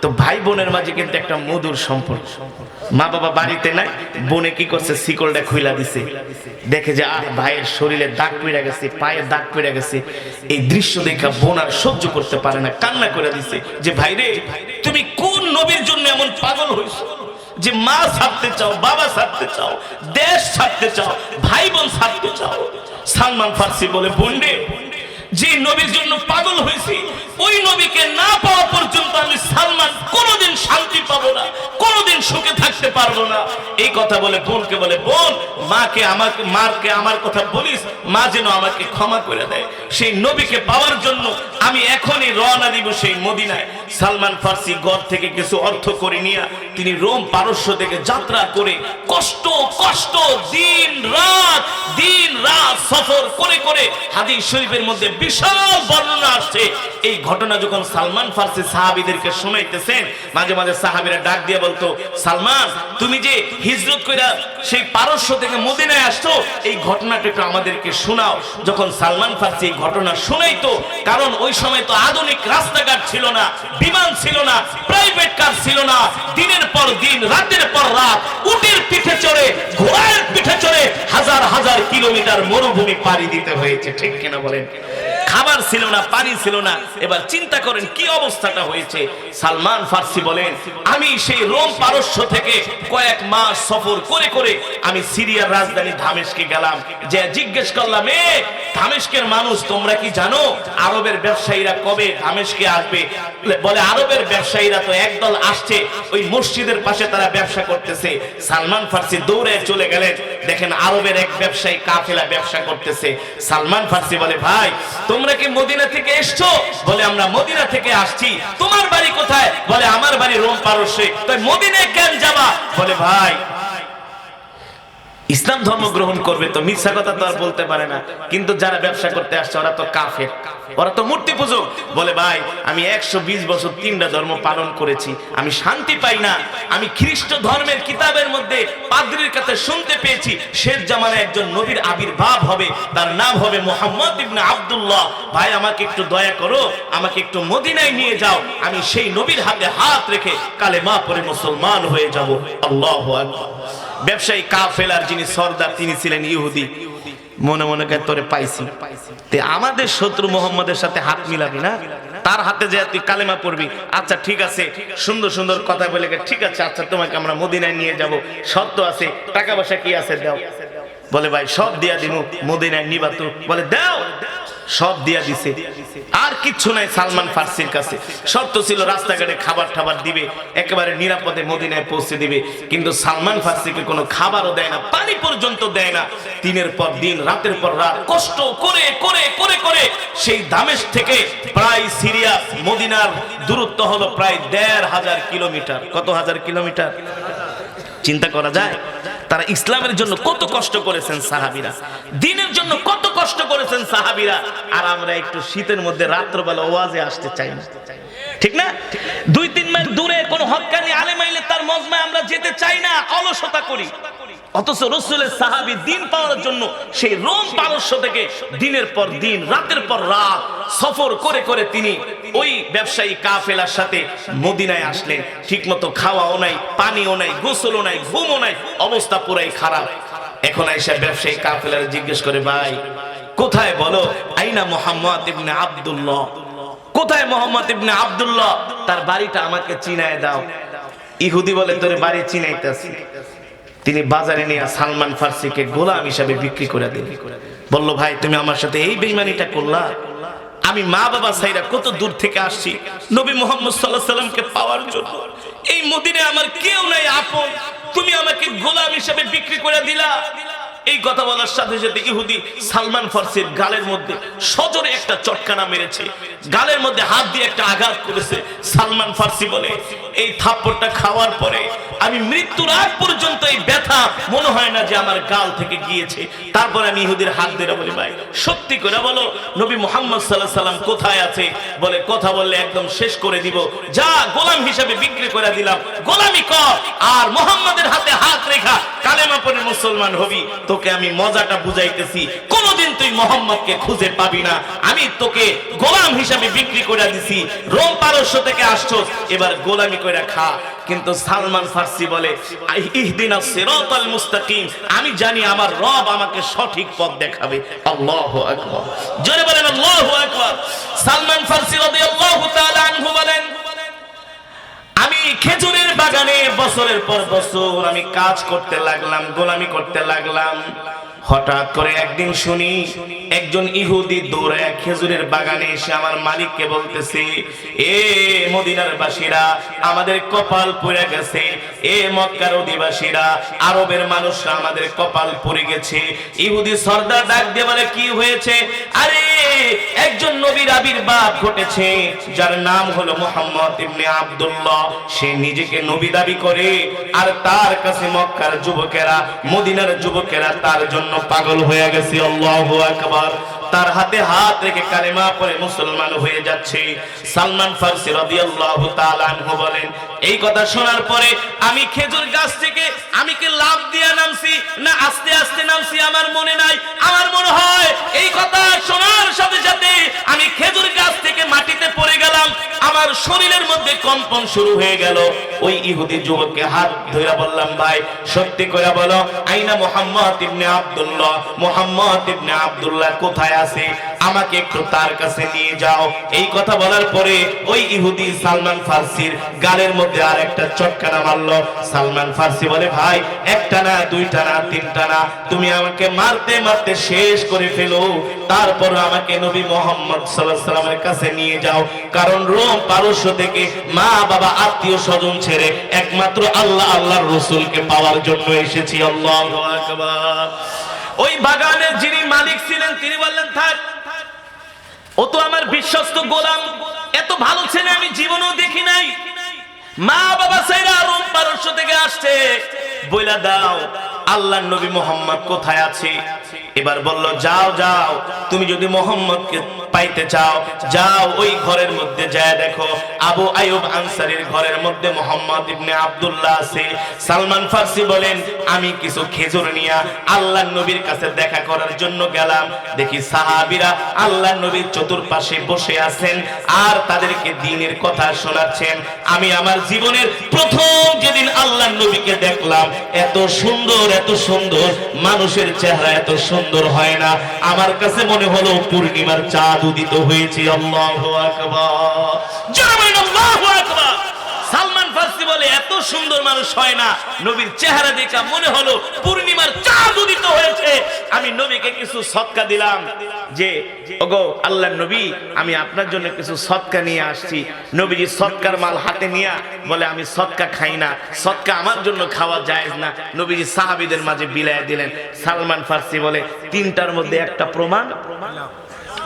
তো ভাই বোনের মাঝে কিন্তু একটা মধুর সম্পর্ক। মা বাবা বাড়িতে নাই, বোনে কি করছে, শিকলটা খুইলা দিছে, দেখে যে ভাইয়ের শরীরে দাগ পড়ে গেছে, পায়ে দাগ পড়ে গেছে। এই দৃশ্য দেখা বোন আর সহ্য করতে পারে না, কান্না করে দিছে যে, ভাই রে, তুমি কোন নবীর জন্য এমন পাগল হইছো যে মা ছাড়তে চাও, বাবা ছাড়তে চাও, দেশ ছাড়তে চাও, ভাই বোন ছাড়তে চাও? সালমান ফার্সি বলে, বোন রে, যে নবীর জন্য পাগল হয়েছি, ওই নবীকে না পাওয়া পর্যন্ত আমি সালমান কোনোদিন শান্তি পাবো না, কোনোদিন সুখে থাকতে পারবো না। এই কথা বলে বোনকে বলে, বোন, মাকে আমার কথা বলিস, মা যেন আমাকে ক্ষমা করে দেয়, সেই নবীকে পাওয়ার জন্য আমি এখনই রওনা দিব সেই মদিনায়। সালমান ফার্সি ঘর থেকে কিছু অর্থ করে নিয়ে তিনি রোম পারস্য থেকে যাত্রা করে কষ্ট দিন রাত সফর করে করে, হাদিস শরীফের মধ্যে বিশাল বর্ণনা আসছে। এই ঘটনা যখন সালমান ফার্সি সাহাবীদেরকে শোনাইতেছেন, মাঝে মাঝে সাহাবীরা ডাক দিয়ে বলতো, সালমান, তুমি যে হিজরত কইরা সেই পারস্য থেকে মদিনায় আসছো, এই ঘটনাটা একটু আমাদেরকে শোনাও। যখন সালমান ফার্সি এই ঘটনা শোনাইতো, কারণ ওই সময় তো আধুনিক রাস্তাঘাট ছিল না, বিমান ছিল না, প্রাইভেট কার ছিল না, দিনের পর দিন, রাতের পর রাত উটের পিঠে চড়ে, ঘোড়ার পিঠে চড়ে হাজার হাজার কিলোমিটার মরুভূমি পাড়ি দিতে হয়েছে। ঠিক কিনা বলেন? খাবার ছিল না, পানি ছিল না। এবার চিন্তা করেন কি অবস্থাটা হয়েছে। সালমান ফার্সি বলেন, আমি সেই রোম পারস্য থেকে কয়েক মাস সফর করে করে আমি সিরিয়ার রাজধানী দামেস্কে গেলাম, যে জিজ্ঞেস করলাম, দামেস্কের মানুষ, তোমরা কি জানো আরবের ব্যবসায়ীরা কবে দামেস্কে আসবে? বলে, আরবের ব্যবসায়ীরা তো একদল আসছে, ওই মসজিদের পাশে তারা ব্যবসা করতেছে। সালমান ফার্সি দৌড়ে চলে গেলেন, দেখেন আরবের এক ব্যবসায়ী কাফেলা ব্যবসা করতেছে। সালমান ফার্সি বলে, ভাই, তোমরা কি মদিনা থেকে এসছো? বলে, আমরা মদিনা থেকে আসছি। তোমার বাড়ি কোথায়? বলে, আমার বাড়ি রোম পারস্যে। তাই মদিনায় কেন যাবা? বলে, ভাই, ইসলাম ধর্ম গ্রহণ করবে তো মিথ্যা কথা তো আর বলতে পারে না। কিন্তু যারা ব্যবসা করতে আসছে ওরা তো কাফের, ওরা তো মূর্তি পূজক। বলে ভাই আমি 120 বছর 3টা ধর্ম পালন করেছি, আমি শান্তি পাই না। আমি খ্রিস্ট ধর্মের কিতাবের মধ্যে পাদ্রীর কাছে শুনতে পেয়েছি শেষ জামানায় একজন নবীর আবির্ভাব হবে, তার নাম হবে মুহাম্মদ ইবনে আব্দুল্লাহ। ভাই আমাকে একটু দয়া করো, আমাকে একটু মদিনায় নিয়ে যাও, আমি সেই নবীর হাতে হাত রেখে কালেমা পড়ে মুসলমান হয়ে যাব। আল্লাহু আকবার। ব্যবসায়ী কাফেলার যিনি সর্দার তিনি ছিলেন ইহুদি। মনে মনে কে তোরে পাইছি, তে আমাদের শত্রু মুহাম্মদের সাথে হাত মিলাবি না, তার হাতে যে তুই কালেমা পড়বি। আচ্ছা ঠিক আছে, সুন্দর সুন্দর কথা বলে ঠিক আছে, আচ্ছা তোমাকে আমরা মদিনায় নিয়ে যাব, শর্ত আছে, টাকা পয়সা কি আছে দাও। বলে ভাই সব দিয়া দিমু, মদিনায় নিবা তো? বলে দাও। সব দিয়া দিছে, আর কিচ্ছু নাই সালমান ফার্সির কাছে। শর্ত ছিল রাস্তাঘাটে খাবার টাবার দিবে, একেবারে নিরাপদে মদিনায় পৌঁছে দিবে। কিন্তু সালমান ফার্সিকে কোনো খাবারও দেয় না, পানি পর্যন্ত দেয় না। দিনের পর দিন, রাতের পর রাত কষ্ট করে করে করে করে সেই দামেস্ক থেকে প্রায় সিরিয়া মদিনার দূরত্ব হলো প্রায় 1500 কিলোমিটার। কত হাজার কিলোমিটার চিন্তা করা যায়? তারা ইসলামের জন্য কত কষ্ট করেছেন সাহাবীরা, দ্বীনের জন্য কত কষ্ট করেছেন সাহাবীরা। আর আমরা একটু শীতের মধ্যে রাত্রবেলা ওয়াজে আসতে চাই না, ঠিক না? 2-3 মাইল দূরে কোন হক্কানি আলেম আইলে তার মজমায় আমরা যেতে চাই না, অলসতা করি। অথচ রাসূলের সাহাবী দ্বীন পাওয়ার জন্য সেই রোম পারস্য থেকে দিনের পর দিন, রাতের পর রাত সফর করে করে তিনি ওই ব্যবসায়ী কাফেলার সাথে মদিনায় আসলেন। ঠিকমতো খাওয়াও নাই, পানিও নাই, গোসলও নাই, ঘুমও নাই, অবস্থা পুরাই খারাপ। এখন আয়েশা ব্যবসায়ী কাফেলারে জিজ্ঞেস করে, ভাই কোথায় বলো, আইনা মুহাম্মদ ইবনে আব্দুল্লাহ, কোথায় মুহাম্মদ ইবনে আব্দুল্লাহ, তার বাড়িটা আমাকে চিনায় দাও। ইহুদি বলে তোর বাড়ি চিনাইতেছি। তিনি বাজারে নিয়ে সালমান ফার্সিকে গোলাম হিসাবে বিক্রি করে দিলেন। বলল ভাই তুমি আমার সাথে এই বেঈমানিটা করলা, আমি মা বাবা ছাইরা কত দূর থেকে আসছি নবী মুহাম্মদ সাল্লাল্লাহু আলাইহি সাল্লামকে পাওয়ার জন্য, এই মদিনায় আমার কেউ নাই আপন, তুমি আমাকে গোলাম হিসাবে বিক্রি করে দিলা। এই কথা বলার সাথে সাথে ইহুদি সালমান ফার্সির গালের মধ্যে সজোরে একটা চটকানা মেরেছে, গালের মধ্যে হাত দিয়ে একটা আঘাত করেছে। সালমান ফার্সি বলে এই থাপ্পড়টা খাওয়ার পরে আমি মৃত্যুর আগ পর্যন্ত এই ব্যথা মনে হয় না যে আমার গাল থেকে গিয়েছে। তারপর আমি ইহুদির হাত ধরে বলি, ভাই সত্যি করে বলো নবী মুহাম্মদ সাল্লাল্লাহু আলাইহি সাল্লাম কোথায় আছে? বলে কথা বললে একদম শেষ করে দিব, যা গোলাম হিসেবে বিক্রি করে দিলাম, গোলামি কর আর মুহাম্মাদের হাতে হাত রেখা কালেমা পড়ে মুসলমান হবি। তোকে আমি মজাটা বুঝাইতেছি, কোনদিন তুই মুহাম্মদকে খুঁজে পাবি না, আমি তোকে গোলাম হিসেবে বিক্রি করে দিছি, রোম পারস্য থেকে আসছস, এবার গোলামি করে খা। কিন্তু সালমান ফার্সি বলে ইহদিনাস সিরাতাল মুস্তাকিম, আমি জানি আমার রব আমাকে সঠিক পথ দেখাবে। আল্লাহু আকবার, জোরে বলেন আল্লাহু আকবার। সালমান ফার্সি রাদিয়াল্লাহু তাআলা আনহু বলেন, আমি খেজুরের বাগানে বছরের পর বছর আমি কাজ করতে লাগলাম, গোলামি করতে লাগলাম। হঠাৎ করে একদিন শুনি একজন ইহুদি দৌড়ায় খেজুরের বাগানে এসে আমার মালিককে বলতেছে, এ মদিনার বাসীরা আমাদের কপাল পুড়ে গেছে, এ মক্কার অধিবাসীরা আরবের মানুষরা আমাদের কপাল পুড়ে গেছে। ইহুদি সর্দার ডাক দিয়ে বলে কি হয়েছে? আরে একজন নবীর আবির্ভাব ঘটেছে যার নাম হলো মুহাম্মদ ইবনে আব্দুল্লাহ, সে নিজেকে নবী দাবি করে আর তার কাছে মক্কার যুবকেরা, মদিনার যুবকেরা তার জন্য পাগল হয়ে গেছে। আল্লাহু আকবার। তার হাতে হাত রেখে কালেমা পড়ে মুসলমান হয়ে যাচ্ছে। সালমান ফার্সি রাদিয়াল্লাহু তাআলা আনহু বলেন, এই কথা শোনার পরে আমি খেজুর গাছ থেকে আমি কি লাফ দিয়ে নামছি না আস্তে আস্তে নামছি আমার মনে নাই। আমার মনে হয় এই কথা শোনার সাথে সাথে আমি খেজুর গাছ থেকে মাটিতে পড়ে গেলাম, আমার শরীরের মধ্যে কম্পন শুরু হয়ে গেল। ওই ইহুদি যুবককে হাত ধরে বললাম, ভাই সত্যি করে বলো আইনা মুহাম্মদ ইবনে আব্দুল্লাহ, মুহাম্মদ ইবনে আব্দুল্লাহ কোথায় আছে? আমাকে একটু তার কাছে নিয়ে যাও। এই কথা বলার পরে ওই ইহুদি সালমান ফার্সির গালের মধ্যে আর একটা চটকানা মারলো। সালমান ফার্সি বলে, ভাই একটা না, দুইটা না, তিনটা না, তুমি আমাকে মারতে মারতে শেষ করে ফেলো, তারপর আমাকে নবী মুহাম্মদ সাল্লাল্লাহু আলাইহি সাল্লামের কাছে নিয়ে যাও, কারণ রোম পারস্য থেকে মা বাবা আত্মীয় স্বজন ছেড়ে একমাত্র আল্লাহ আল্লাহর রাসূলকে পাওয়ার জন্য এসেছি। আল্লাহু আকবার। ওই বাগানের যিনি মালিক ছিলেন তিনি বললেন, থাক, ও তো আমার বিশ্বস্ত গোলাম, এত ভালো ছেলে আমি জীবনেও দেখি নাই, মা বাবা ছাইরা রোম পারস্য থেকে আসছে, বইলা দাও আল্লাহর নবী মুহাম্মদ কোথায় আছে? এবার বলল, যাও যাও, তুমি যদি মুহাম্মদকে পাইতে চাও, যাও ওই ঘরের মধ্যে যায় দেখো, আবু আইয়ুব আনসারীর ঘরের মধ্যে মুহাম্মদ ইবনে আব্দুল্লাহ আছে। সালমান ফারসি বলেন, আমি কিছু খেজুর নিয়ে আল্লাহর নবীর কাছে দেখা করার জন্য গেলাম। দেখি সাহাবীরা আল্লাহর নবীর চতুর্পাশে বসে আছেন আর তাদেরকে দ্বীনের কথা শোনাচ্ছেন। আমি আমার জীবনের প্রথম যেদিন আল্লাহর নবীকে দেখলাম, এত সুন্দর মানুষের চেহারা এত সুন্দর হয় না। আমার কাছে মনে হলো পূর্ণিমার চাঁদ উদিত হয়েছে। আল্লাহু আকবার, জোরে বলেন আল্লাহু আকবার। সালমান ফারসি বলে, এত সুন্দর মানুষ হয় না, নবীর চেহারা দেখে মনে হলো পূর্ণিমার চাঁদ উদিত হয়েছে। আমি নবীকে কিছু সদকা দিলাম, যে ওগো আল্লাহর নবী, আমি আপনার জন্য কিছু সদকা নিয়ে আসছি। নবীজি সদকার মাল হাতে নিয়ে বলে, আমি সদকা খাই না, সদকা আমার জন্য খাওয়া জায়েজ না। নবীজি সাহাবীদের মাঝে বিলায় দিলেন। সালমান ফারসি বলে, তিনটার মধ্যে একটা প্রমাণ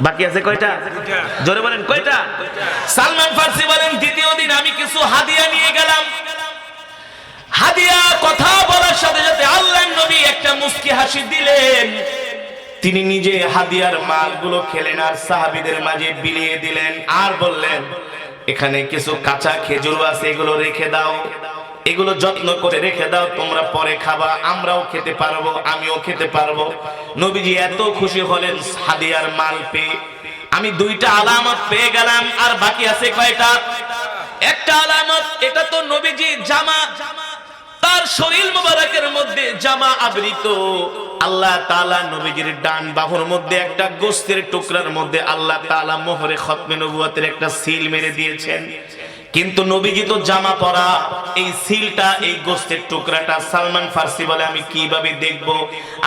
বাকি আছে। কয়টা? জোরে বলেন, কয়টা? সালমান ফারসি বলেন, দ্বিতীয় দিন আমি কিছু হাদিয়া নিয়ে গেলাম। হাদিয়া কথা বলার সাথে সাথে আল্লাহর নবী একটা মুস্কি হাসি দিলেন। তিনি নিজে হাদিয়ার মালগুলো খেলেন আর সাহাবীদের মাঝে বিলিয়ে দিলেন আর বললেন, এখানে কিছু কাঁচা খেজুর আছে, এগুলো রেখে দাও, এগুলো যত্ন করে রেখে দাও, তোমরা পরে খাবা, আমরাও খেতে পারবো, আমিও খেতে পারবো। নবীজি এত খুশি হলেন হাদিয়ার মাল পেয়ে। আমি দুইটা আলামত পেয়ে গেলাম, আর বাকি আছে কয়টা? একটা আলামত, এটা তো নবীজি জামা, তার শরীর মোবারকের মধ্যে জামা আবৃত। আল্লাহ তাআলা নবীজির ডান বাহুর মধ্যে একটা গোশতের টুকরার মধ্যে আল্লাহ তাআলা মোহরে খতমে নবুয়তের একটা সিল মেরে দিয়েছেন। কিন্তু নবীজি তো জামা পরা, এই সিলটা, এই গোশতের টুকরাটা সালমান ফারসি বলে, আমি কিভাবে দেখব?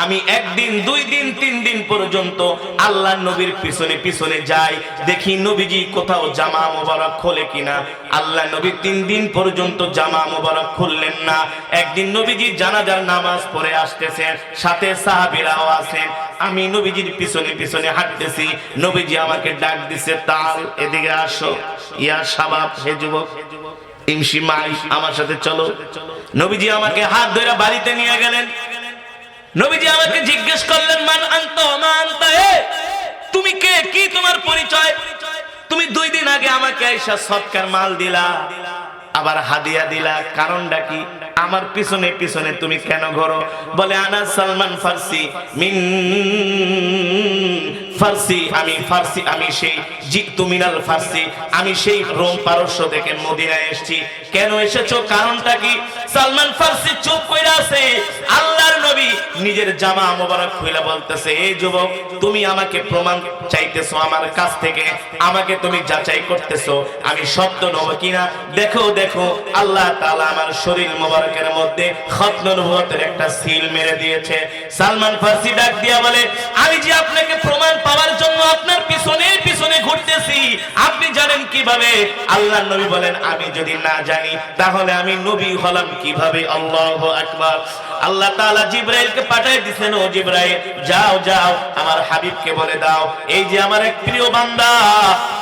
আমি একদিন, দুই দিন, তিন দিন পর্যন্ত আল্লাহর নবীর পিছনে পিছনে যাই, দেখি নবীজি কোথাও জামা মোবারক খোলে কিনা। আল্লাহ নবী 3 দিন পর্যন্ত জামা মোবারক খুললেন না। একদিন নবীজি জানাজার নামাজ পড়ে আসতেছেন, সাথে সাহাবীরাও আছেন। আমি নবীজির পিছনে পিছনে হাঁটতেছি, নবীজি আমাকে ডাক দিছে, তাল এদিকে আসো, ইয়া শাবাব, হে যুবক, ইমশি মাই, আমার সাথে চলো। নবীজি আমাকে হাত ধরে বাড়িতে নিয়ে গেলেন। নবীজি আমাকে জিজ্ঞেস করলেন, মান আনতা ওয়া মা আনতা, তুমি কে, কি তোমার পরিচয়? তুমি 2 দিন আগে আমাকে আয়েশা সদকার মাল দিলা, আবার হাদিয়া দিলা, কারণটা কি? আমার পিছনে পিছনে তুমি কেন ঘোরো? বলে, আনা সালমান ফারসি মিন ফারসি, আমি ফারসি, আমি সেই জিতু মিনাল ফারসি, আমি সেই রোম পারস্য থেকে মদিনায় এসেছি। কেন এসেছো, কারণটা কি? সালমান ফারসি চুপ কইরা আছে। আল্লাহর নবী নিজের জামা মোবারক খুলে বলতেছে, এই যুবক, তুমি আমাকে প্রমাণ চাইতেছো আমার কাছ থেকে, আমাকে তুমি যাচাই করতেছো আমি সত্য নব কিনা। দেখো দেখো, আল্লাহ তাআলা আমার শরীর মোবারকের মধ্যে খতম নবুয়তের একটা সিল মেরে দিয়েছে। সালমান ফারসি ডাক দিয়া বলে, আমি যে আপনাকে প্রমাণ পাওয়ার জন্য আপনার পিছনে পিছনে ঘুরতেছি, আপনি জানেন কিভাবে? আল্লাহর নবী বলেন, আমি যদি না জানি তাহলে আমি নবী হলাম কিভাবে? আল্লাহু আকবার। আল্লাহ তাআলা জিবরাইলকে পাঠিয়ে দিয়েছেন, ও জিবরাইল, যাও যাও আমার হাবিবকে বলে দাও, এই যে আমার এক প্রিয় বান্দা,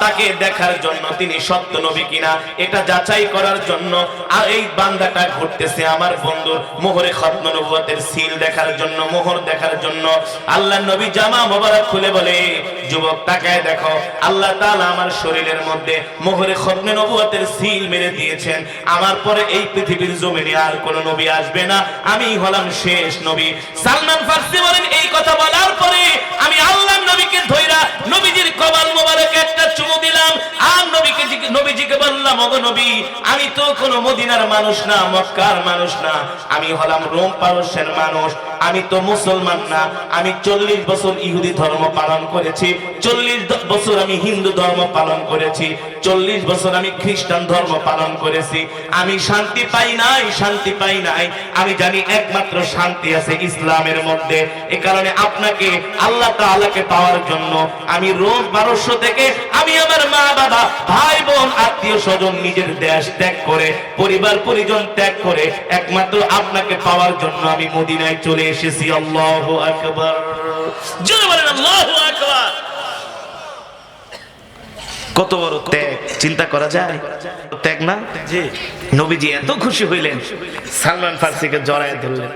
তাকে দেখার জন্য তিনি সত্য নবী কিনা এটা যাচাই করার জন্য আর এই বান্দাটা ঘুরতেছে আমার বন্ধুর মোহরে খতম নবুয়তের সিল দেখার জন্য, মোহর দেখার জন্য। আল্লাহর নবী জামা মোবারক খুলে বলে, যুবক তাকায় দেখো, আল্লাহ তাআলা আমার শরীরের মধ্যে মোহরে খতমে নবুয়তের সিল মেরে দিয়েছেন। আমার পরে এই পৃথিবীর জমিনে আর কোন নবী আসবে না, আমি হলাম শেষ নবী। সালমান ফারসি বলেন, এই কথা বলার পরে আমি আল্লাহর নবীকে ধইরা নবীজির কপাল মোবারকে একটা চুমু দিলাম আর নবীজিকে বললাম, ওগো নবী, আমি তো কোনো মদিনার মানুষ না, মক্কার মানুষ না, আমি হলাম রোম পারস্যের মানুষ, আমি তো মুসলমান না। আমি 40 বছর ইহুদি ধর্ম পালন করেছি, 40 বছর আমি হিন্দু ধর্ম পালন করেছি, 40 বছর আমি খ্রিস্টান ধর্ম পালন করেছি। আমি শান্তি পাই নাই, শান্তি পাই নাই। আমি জানি একমাত্র শান্তি আছে ইসলামের মধ্যে। এ কারণে আপনাকে, আল্লাহ তাআলাকে পাওয়ার জন্য আমি রোম পারস্য থেকে, আমি আমার মা বাবা, ভাই বোন, আত্মীয় স্বজন, নিজের দেশ ত্যাগ করে, পরিবার পরিজন ত্যাগ করে একমাত্র আপনাকে পাওয়ার জন্য আমি মদিনায় চলে এসেছি। আল্লাহু আকবার, জোরে বলেন আল্লাহু আকবার। কত বড় ত্যাগ, চিন্তা করা যায়? ত্যাগ না? জি। নবীজি এত খুশি হইলেন, সালমান ফারসিকে জড়ায় ধরলেন।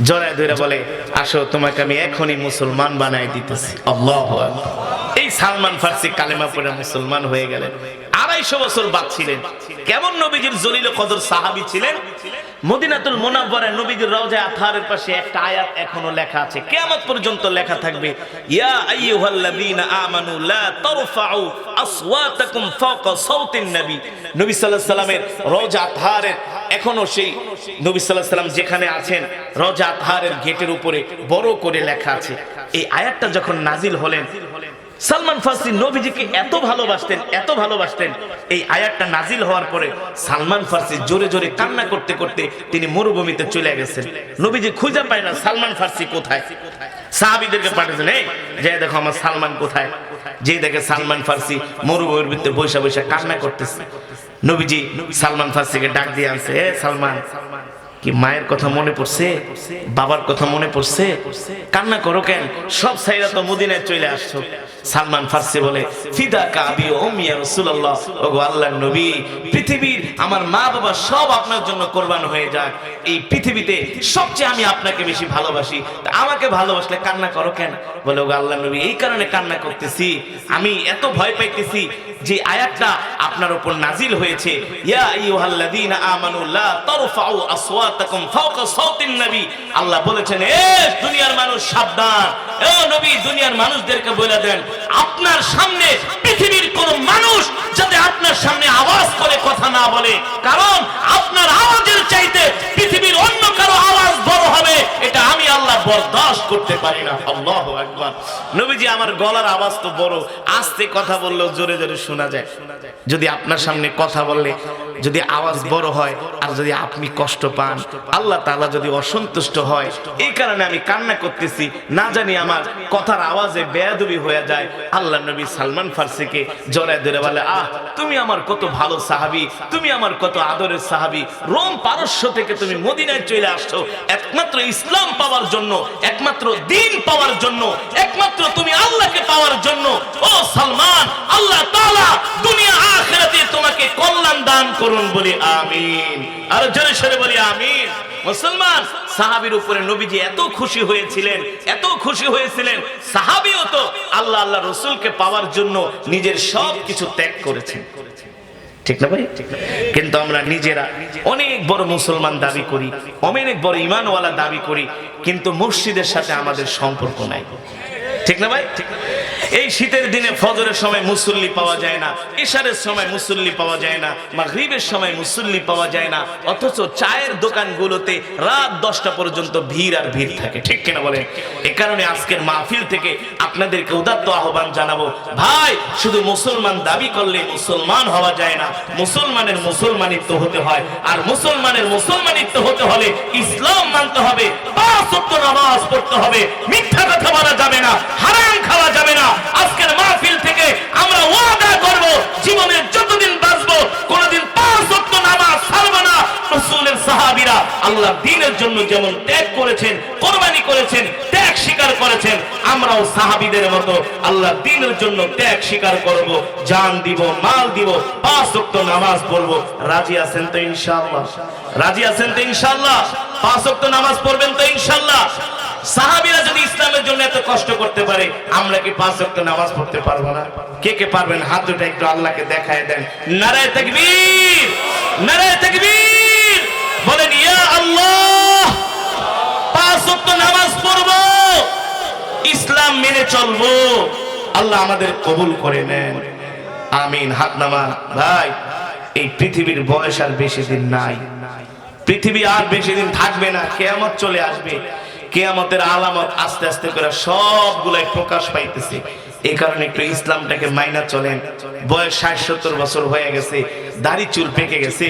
জড়ায় ধরে বলে, আসো তোমাকে আমি এখনই মুসলমান বানাই দিতেছি। আল্লাহু আকবার। এই সালমান ফার্সি কালেমা পড়ে মুসলমান হয়ে গেলেন। 250 বছর বাঁচছিলেন। কেমন নবীজির জলিল কদর সাহাবী ছিলেন। মদিনাতুল মুনাওয়ারায় নবীজির রওজা আতহারের পাশে একটা আয়াত এখনো লেখা আছে, কিয়ামত পর্যন্ত লেখা থাকবে, ইয়া আইয়ুহাল্লাযীনা আমানু লা তারফাউ আসওয়াতাকুম ফাওকা সাওতিন নবী। নবী সাল্লাল্লাহু আলাইহি সাল্লামের রওজা আতহারের এখনো সেই নবী সাল্লাল্লাহু আলাইহি সাল্লাম যেখানে আছেন রওজা আতহারের গেটের উপরে বড় করে লেখা আছে। এই আয়াতটা যখন নাজিল হলেন, সালমান ফার্সি নবীজিকে এত ভালোবাসতেন, এই আয়াতটা নাজিল হওয়ার পরে সালমান ফার্সি জোরে জোরে কান্না করতে করতে তিনি মরুভূমিতে চলে গেছেন। নবীজি খুঁজে পায় না সালমান ফার্সি কোথায়। সাহাবীদেরকে পাঠিয়েছেন, এই যে দেখো আমার সালমান কোথায়। যে দেখে সালমান ফার্সি মরুভূমির ভিতরে বৈশা বৈশা কান্না করতেছে। নবীজি সালমান ফার্সিকে ডাক দিয়ে আনছে, এ সালমান, কি মায়ের কথা মনে পড়ছে, বাবার কথা মনে পড়ছে, কান্না করো কেন? সব সাইরা তো মদিনায় চলে আসছো। সালমান ফার্সি বলে, ফিদাকা আবি ওয়া উম্মি ইয়া রাসূলুল্লাহ, ওগো আল্লাহর নবী, পৃথিবীর আমার মা বাবা সব আপনার জন্য কুরবান হয়ে যাক, এই পৃথিবীতে সবচেয়ে আমি আপনাকে বেশি ভালোবাসি, তা আমাকে ভালোবাসলে কান্না করো কেন? বলে, ওগো আল্লাহর নবী, এই কারণে কান্না করতেছি, আমি এত ভয় পাইতেছি যে আয়াতটা আপনার উপর নাজিল হয়েছে, ইয়া আইয়ুহাল্লাযীনা আমানু লা তারফাউ আসওয়াতাকুম ফাওকা সাওতিন নবী। আল্লাহ বলেছেন, এ দুনিয়ার মানুষ সাবধান, ও নবী দুনিয়ার মানুষদেরকে বলে দেন, আপনার সামনে পৃথিবীর কোন মানুষ যাতে আপনার সামনে আওয়াজ করে কথা না বলে, কারণ আপনার আওয়াজের চাইতে পৃথিবীর অন্য কারো আওয়াজ বড় হবে, এটা আমি আল্লাহ বরদাস্ত করতে পারি না। আল্লাহু আকবার। নবীজি, আমার গলার আওয়াজ তো বড়, আস্তে কথা বললেও জোরে জোরে শোনা যায়। যদি আপনার সামনে কথা বললে যদি আওয়াজ বড় হয় আর যদি আপনি কষ্ট পান, আল্লাহ তাআলা যদি অসন্তুষ্ট হয়, এই কারণে আমি কান্না করতেছি, না জানি আমার কথার আওয়াজে বেয়াদবি হয়ে যায়। আল্লাহ নবী সালমান ফার্সিকে জড়ায় ধরে বলে, আহ, তুমি আমার কত ভালো সাহাবী, তুমি আমার কত আদরের সাহাবী, রোম পারস্য থেকে তুমি মদিনায় চলে আসছো একমাত্র ইসলাম পাওয়ার জন্য, একমাত্র দ্বীন পাওয়ার জন্য, একমাত্র তুমি আল্লাহকে পাওয়ার জন্য। ও সালমান, আল্লাহ তাআলা দুনিয়া আখিরাতে তোমাকে কল্যাণ দান করুন, বলি আমিন। আর জোরে সরে বলি আমিন। মুসলমান, সাহাবীর উপরে নবীজি এত খুশি হয়েছিলেন, সাহাবীও তো আল্লাহ রাসূলকে পাওয়ার জন্য নিজের সব কিছু ত্যাগ করেছেন, ঠিক না ভাই? কিন্তু আমরা নিজেরা অনেক বড় মুসলমান দাবি করি, অনেক বড় ঈমানওয়ালা দাবি করি, কিন্তু মসজিদের সাথে আমাদের সম্পর্ক নাই, ঠিক না ভাই? এই শীতের দিনে ফজরের সময় মুসল্লি পাওয়া যায় না, ইশারের সময় মুসল্লি পাওয়া যায় না, মাগরিবের সময় মুসল্লি পাওয়া যায় না, অথচ চায়ের দোকানগুলোতে রাত 10টা পর্যন্ত ভিড় আর ভিড় থাকে, ঠিক কিনা বলেন? এই কারণে আজকের মাহফিল থেকে আপনাদেরকে উদাত্ত আহ্বান জানাবো, ভাই, শুধু মুসলমান দাবি করলে মুসলমান হওয়া যায় না, মুসলমানের মুসলমানিত্ব হতে হয়, আর মুসলমানের মুসলমানিত্ব হতে হলে ইসলাম মানতে হবে, 5 ওয়াক্ত নামাজ পড়তে হবে, মিথ্যা কথা বলা যাবে না, হারাম খাওয়া যাবে না। আজকের মাহফিল থেকে আমরা ওয়াদা করব, জীবনের যতদিন বাঁচবো কোনদিন 5 ওয়াক্ত নামাজ ছাড়ব না। রাসূলের সাহাবীরা আল্লাহর দ্বীনের জন্য যেমন ত্যাগ করেছেন, কুরবানি করেছেন, ত্যাগ স্বীকার করেছেন, আমরাও সাহাবীদের মতো আল্লাহর দ্বীনের জন্য ত্যাগ স্বীকার করব, জান দিব, মাল দিব, 5 ওয়াক্ত নামাজ পড়ব। রাজি আছেন তো ইনশাআল্লাহ? রাজি আছেন তো ইনশাআল্লাহ? 5 ওয়াক্ত নামাজ পড়বেন তো ইনশাআল্লাহ? সাহাবীরা যদি ইসলামের জন্য এত কষ্ট করতে পারে, আমরা কি 5 ওয়াক্ত নামাজ পড়তে পারবো না? কে কে পারবেন হাত দুটো একটু আল্লাহকে দেখায় দেন। নারায়ে তাকবীর, নারায়ে তাকবীর, বলেন ইয়া আল্লাহ, 5 ওয়াক্ত নামাজ পড়বো, ইসলাম মেনে চলবো, আল্লাহ আমাদের কবুল করে নেন, আমিন। হাত নামান। ভাই, এই পৃথিবীর বয়স আর বেশি দিন নাই, পৃথিবী আর বেশি দিন থাকবে না, কিয়ামত চলে আসবে। কিয়ামতের আলামত আস্তে আস্তে করে সবগুলাই প্রকাশ পাইতেছে। এই কারণে একটু ইসলামটাকে মাইনা চলেন। বয়স 60-70 বছর হয়ে গেছে, দাড়ি চুল পেকে গেছে,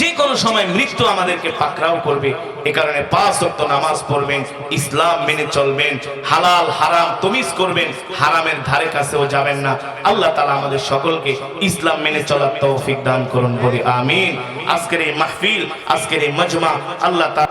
যে কোনো সময় মৃত্যু আমাদেরকে পাকড়াও করবে। এই কারণে 5 ওয়াক্ত নামাজ পড়বেন, ইসলাম মেনে চলবেন, হালাল হারাম তমিজ করবেন, হারামের ধারে কাছেও যাবেন না। আল্লাহ তাআলা আমাদের সকলকে ইসলাম মেনে চলার তৌফিক দান করুন, বলি আমিন। আজকের এই মাহফিল, আজকের এই মজমা, আল্লাহ তাআলা